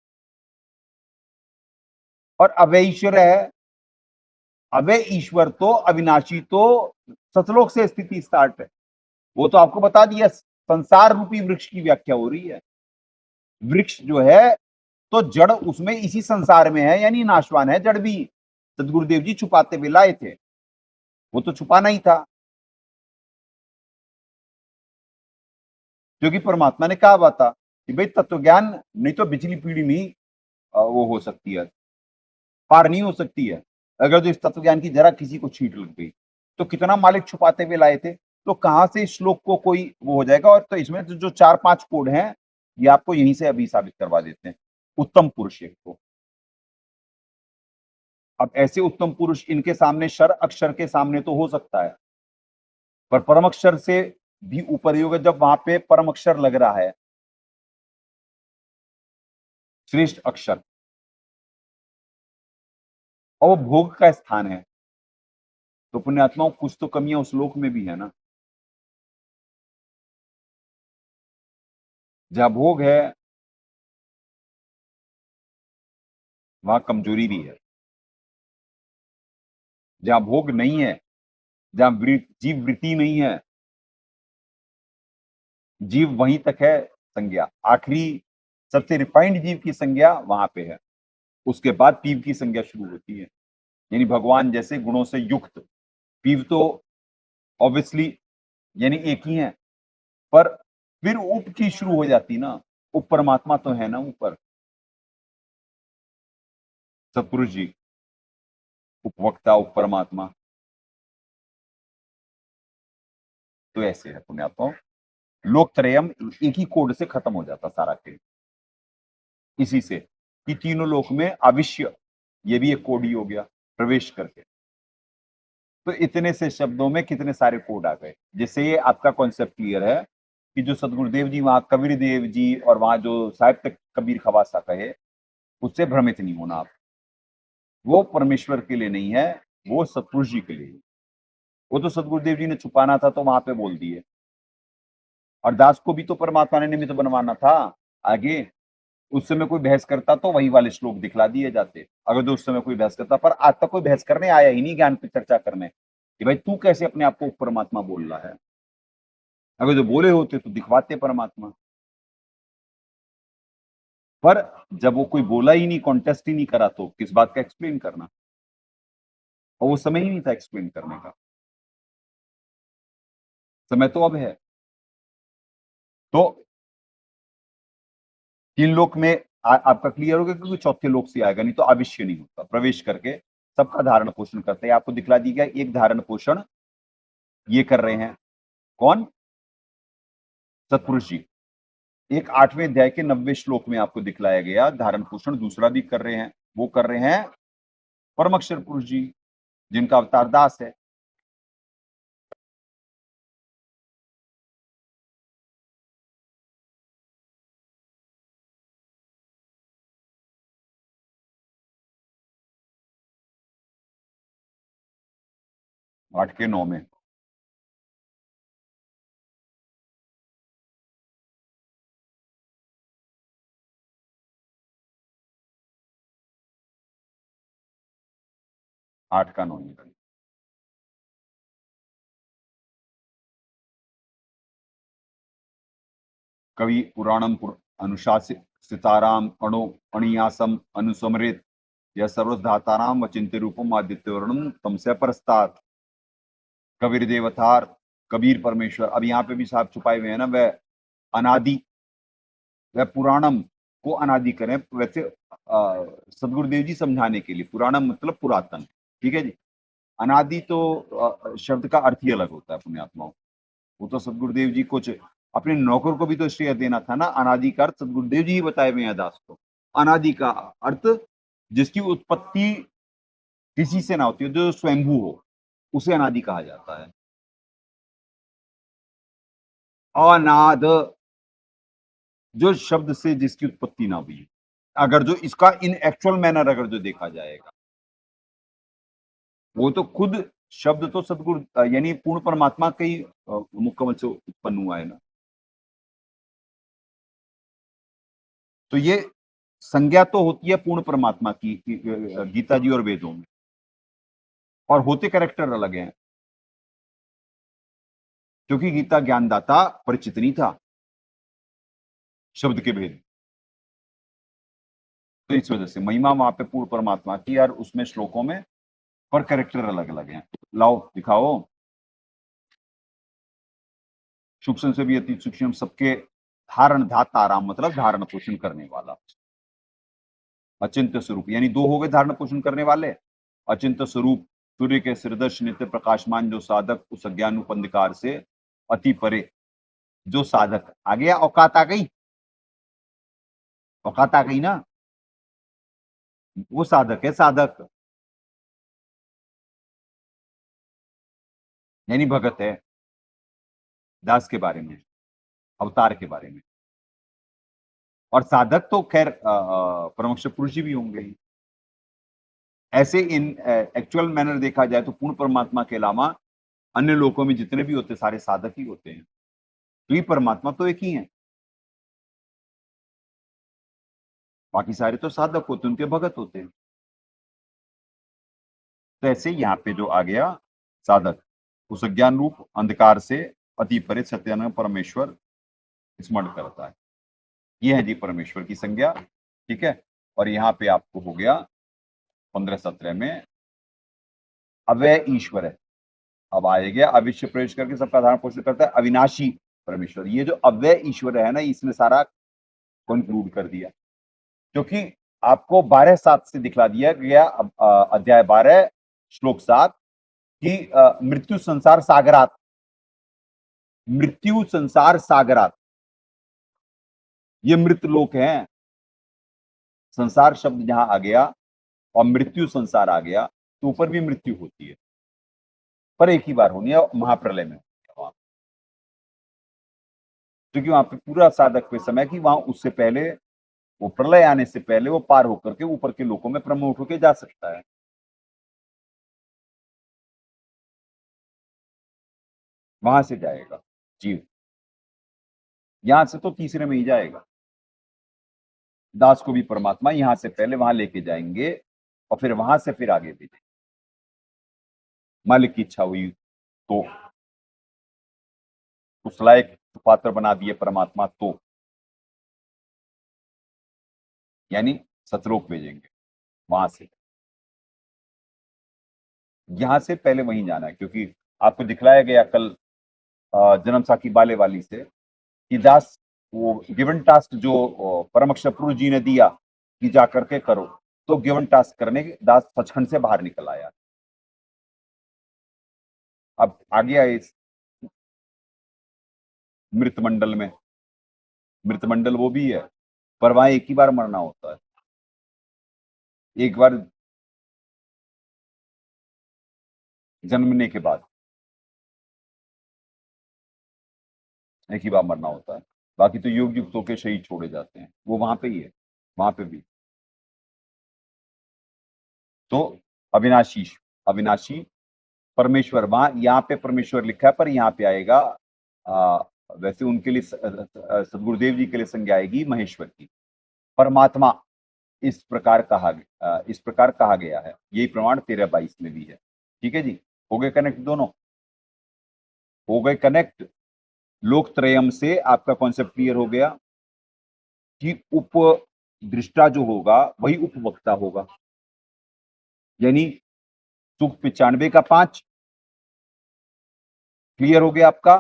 और अव्यय ईश्वर है, अव्यय ईश्वर तो अविनाशी तो सतलोक से स्थिति स्टार्ट है। वो तो आपको बता दिया, संसार रूपी वृक्ष की व्याख्या हो रही है। वृक्ष जो है तो जड़ उसमें इसी संसार में है, यानी नाशवान है। जड़ भी सदगुरुदेव जी छुपाते हुए लाए थे, वो तो छुपाना ही था, क्योंकि परमात्मा ने कहा हुआ था कि भाई तत्व ज्ञान नहीं तो बिजली पीढ़ी नहीं वो हो सकती है, पार नहीं हो सकती है। अगर जो इस तत्व ज्ञान की जरा किसी को छींट लग गई तो कितना मालिक छुपाते हुए लाए थे। तो कहां से इस श्लोक को कोई वो हो जाएगा। और तो इसमें जो 4-5 कोड हैं ये आपको यहीं से अभी साबित करवा देते हैं। उत्तम पुरुष को, अब ऐसे उत्तम पुरुष इनके सामने शर अक्षर के सामने तो हो सकता है, पर परम अक्षर से भी ऊपर योग है। जब वहां पे परम अक्षर लग रहा है, श्रेष्ठ अक्षर, और वो भोग का स्थान है, तो पुण्यात्माओं कुछ तो कमियां उस लोक में भी है ना। जहां भोग है वहां कमजोरी भी है। जहां भोग नहीं है, जहां जीव वृत्ति नहीं है, जीव वहीं तक है संज्ञा। आखिरी सबसे रिफाइंड जीव की संज्ञा वहां पे है, उसके बाद पीव की संज्ञा शुरू होती है। यानी भगवान जैसे गुणों से युक्त, पीव तो ऑब्वियसली यानी एक ही है, पर फिर उप की शुरू हो जाती ना। उप परमात्मा तो है ना ऊपर, सतपुरुष जी, उपवक्ता, उप परमात्मा। तो ऐसे है पुण्यात्माओं, लोकत्रयम एक ही कोड से खत्म हो जाता सारा खेल। इसी से कि तीनों लोक में अविश्य, ये भी एक कोड ही हो गया प्रवेश करके। तो इतने से शब्दों में कितने सारे कोड आ गए, जिससे ये आपका कॉन्सेप्ट क्लियर है कि जो सदगुरुदेव जी वहां कबीर देव जी और वहां जो साहिब तक कबीर खवासा कहे, उससे भ्रमित नहीं होना आप। वो परमेश्वर के लिए नहीं है, वो सतपुरुष जी के लिए। वो तो सदगुरुदेव जी ने छुपाना था तो वहां पे बोल दिए। और दास को भी तो परमात्मा ने निमित्त बनवाना था आगे। उस समय कोई बहस करता तो वही वाले श्लोक दिखला दिए जाते, अगर जो उस समय कोई बहस करता। पर आज तक कोई बहस करने आया ही नहीं ज्ञान पे चर्चा करने कि भाई तू कैसे अपने आप को परमात्मा बोल रहा है। अगर जो बोले होते तो दिखवाते परमात्मा। पर जब वो कोई बोला ही नहीं, कॉन्टेस्ट ही नहीं करा, तो किस बात का एक्सप्लेन करना। और वो समय ही नहीं था एक्सप्लेन करने का, समय तो अब है। तो तीन लोक में आपका क्लियर हो गया, क्योंकि चौथे लोक से आएगा, नहीं तो अविश्य नहीं होता। प्रवेश करके सबका धारण पोषण करते हैं। आपको दिखला दी गया एक धारण पोषण ये कर रहे हैं कौन? सत्पुरुष जी। एक 8वें अध्याय के 90वें श्लोक में आपको दिखलाया गया धारण पोषण दूसरा भी कर रहे हैं। वो कर रहे हैं परमक्षर पुरुष जी, जिनका अवतार दास है। आठ के 9 में आठ का 9 निकल। कवि पुराणम अनुशासित सिताराम अणो अणियासम अनुसमृत यह सर्वधाताराम वचिंत्य रूपम आदित्य वर्णम तमसे परस्तात। कबीर देवतार, कबीर परमेश्वर। अब यहाँ पे भी साहब छुपाए हुए हैं ना, वह अनादि, वह पुराणम को अनादि करें। वैसे सदगुरुदेव जी समझाने के लिए पुराणम मतलब पुरातन, ठीक है जी। अनादि तो शब्द का अर्थ ही अलग होता है पुण्यात्माओं। वो तो सदगुरुदेव जी कुछ अपने नौकर को भी तो श्रेय देना था ना। अनादि का अर्थ सदगुरुदेव जी ही बताए हुए हैं दास को। अनादि का अर्थ जिसकी उत्पत्ति किसी से ना होती हो, जो स्वयंभू हो, उसे अनादि कहा जाता है। अनाद, जो शब्द से जिसकी उत्पत्ति ना हुई। अगर जो इसका इन एक्चुअल मैनर अगर जो देखा जाएगा, वो तो खुद शब्द तो सदगुरु यानी पूर्ण परमात्मा के ही मुकमल से उत्पन्न हुआ है ना। तो ये संज्ञा तो होती है पूर्ण परमात्मा की गीता जी और वेदों में, और होते कैरेक्टर अलग हैं। क्योंकि गीता ज्ञानदाता परिचित नहीं था शब्द के भेद, तो इस वजह से महिमा वहां पे पूर्ण परमात्मा की, और उसमें श्लोकों में पर कैरेक्टर अलग अलग हैं। लाओ दिखाओ। सूक्ष्म से भी अति सूक्ष्म, सबके धारण धाता राम मतलब धारण पोषण करने वाला। अचिंत्य स्वरूप यानी दो हो गए धारण पोषण करने वाले। अचिंत्य स्वरूप सूर्य के सिरदर्श नित्य प्रकाशमान जो साधक उस अज्ञान उपंधकार से अति परे, जो साधक आ गया। औकात आ गई, औकात आ गई ना। वो साधक है, साधक यानी भगत है। दास के बारे में, अवतार के बारे में। और साधक तो खैर परमक्ष पुरुष जी भी होंगे ही। ऐसे इन एक्चुअल मैनर देखा जाए तो पूर्ण परमात्मा के अलावा अन्य लोकों में जितने भी होते सारे साधक ही होते हैं। तो ये परमात्मा तो एक ही है, बाकी सारे तो साधक होते, उनके भगत होते हैं। तो ऐसे यहाँ पे जो आ गया साधक, उस ज्ञान रूप अंधकार से अति परे सत्यान परमेश्वर स्मरण करता है। ये है जी परमेश्वर की संज्ञा, ठीक है। और यहाँ पे आपको हो गया 15-17 में अव्यय ईश्वर है। अब आए गया अविश्य प्रवेश करके सबका धारण पोषण करता है अविनाशी परमेश्वर। ये जो अव्यय ईश्वर है ना, इसने सारा कंक्लूड कर दिया। क्योंकि आपको 12:7 से दिखला दिया गया अध्याय 12 श्लोक 7 कि मृत्यु संसार सागरात, मृत्यु संसार सागरात, ये मृत लोक है। संसार शब्द जहां आ गया और मृत्यु संसार आ गया तो ऊपर भी मृत्यु होती है, पर एक ही बार होनी है, महाप्रलय में। क्योंकि वहां पे पूरा साधक पे समय कि वहां उससे पहले, वो प्रलय आने से पहले वो पार होकर के ऊपर के लोकों में प्रमोट होकर जा सकता है। वहां से जाएगा जीव, यहां से तो तीसरे में ही जाएगा। दास को भी परमात्मा यहां से पहले वहां लेके जाएंगे और फिर वहां से फिर आगे भेजेंगे। मालिक की इच्छा हुई तो उस लायक पात्र बना दिए परमात्मा तो, यानी सतलोक भेजेंगे वहां से। यहां से पहले वहीं जाना है, क्योंकि आपको दिखलाया गया कल जन्म साखी बाले वाली से कि दास वो गिवन टास्क जो परमक्ष पुरुष जी ने दिया कि जा करके करो, तो गिवन टास्क करने के दास सचखंड से बाहर निकल आया। अब आ गया इस मृत मंडल में। मृत मंडल वो भी है, पर वहां एक ही बार मरना होता है, एक बार जन्मने के बाद एक ही बार मरना होता है। बाकी तो युग युग तो के शहीद छोड़े जाते हैं, वो वहां पे ही है, वहां पे भी। तो अविनाशी, अविनाशी परमेश्वर, वहां यहाँ पे परमेश्वर लिखा है, पर यहाँ पे आएगा वैसे उनके लिए सदगुरुदेव जी के लिए संज्ञा आएगी महेश्वर की। परमात्मा इस प्रकार कहा गया है, यही प्रमाण 13-22 में भी है। ठीक है जी, हो गए कनेक्ट, दोनों हो गए कनेक्ट। लोकत्रयम से आपका कॉन्सेप्ट क्लियर हो गया कि उपदृष्टा जो होगा वही उपवक्ता होगा, यानी सुख 95 का 5 क्लियर हो गया आपका,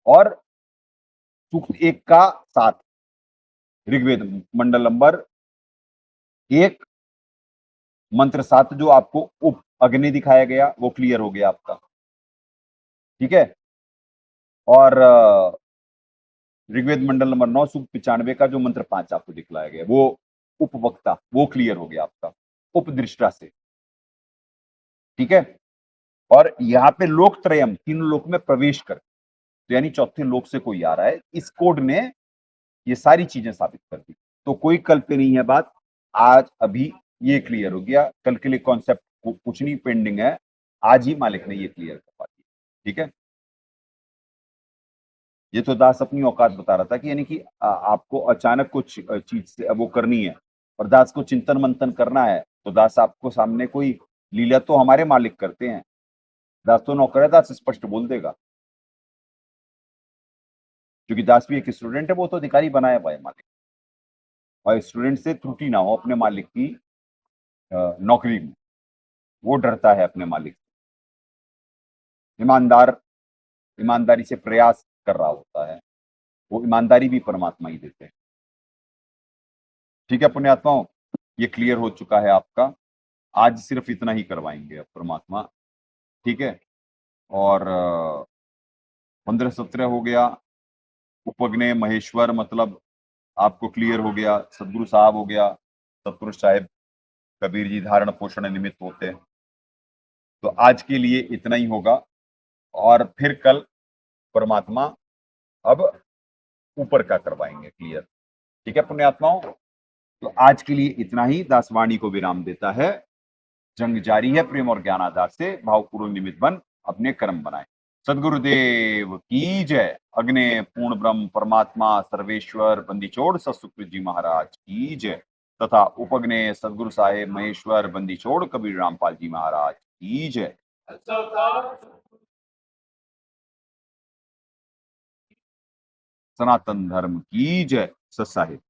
और सुख 1 का 7 ऋग्वेद मंडल नंबर 1 मंत्र 7 जो आपको उप अग्नि दिखाया गया वो क्लियर हो गया आपका। ठीक है, और ऋग्वेद मंडल नंबर 9 सूक्त 95 का जो मंत्र 5 आपको दिखलाया गया वो उपवक्ता, वो क्लियर हो गया आपका उपदृष्टा से। ठीक है, और यहाँ पे लोकत्रयम, तीनों लोक में प्रवेश कर, तो यानी चौथे लोक से कोई आ रहा है, इस कोड ने ये सारी चीजें साबित कर दी। तो कोई कल पे नहीं है बात, आज अभी ये क्लियर हो गया, कल के लिए कॉन्सेप्ट कुछ नहीं पेंडिंग है, आज ही मालिक ने ये क्लियर करवा दिया। ठीक है, ये तो दास अपनी औकात बता रहा था कि यानी कि आपको अचानक कुछ चीज से वो करनी है और दास को चिंतन मंथन करना है, तो दास आपको सामने कोई लीला तो हमारे मालिक करते हैं, दास तो नौकर है, दास स्पष्ट बोल देगा, क्योंकि दास भी एक स्टूडेंट है, वो तो अधिकारी बनाया हुआ है मालिक, और स्टूडेंट से त्रुटि ना हो अपने मालिक की नौकरी में, वो डरता है अपने मालिक से, ईमानदारी से प्रयास कर रहा होता है, वो ईमानदारी भी परमात्मा ही देते हैं। ठीक है पुण्यात्माओं, ये क्लियर हो चुका है आपका, आज सिर्फ इतना ही करवाएंगे अब परमात्मा। ठीक है, और 15-17 हो गया, उपग्ने महेश्वर मतलब आपको क्लियर हो गया, सदगुरु साहब हो गया, सतपुरुष साहिब कबीर जी धारण पोषण निमित्त होते हैं। तो आज के लिए इतना ही होगा, और फिर कल परमात्मा अब ऊपर का करवाएंगे क्लियर। ठीक है पुण्यात्माओं, तो आज के लिए इतना ही, दासवाणी को विराम देता है। जंग जारी है, प्रेम और ज्ञान आधार से भावपूर्ण निमित्त बन अपने कर्म बनाए। सदगुरुदेव की जय। अग्ने पूर्ण ब्रह्म परमात्मा सर्वेश्वर बंदीछोड़ सतसुकृत जी महाराज की जय, तथा उपग्ने सदगुरु साहेब महेश्वर बंदीछोड़ कबीर रामपाल जी महाराज की जय। सनातन धर्म की जय। सत साहिब।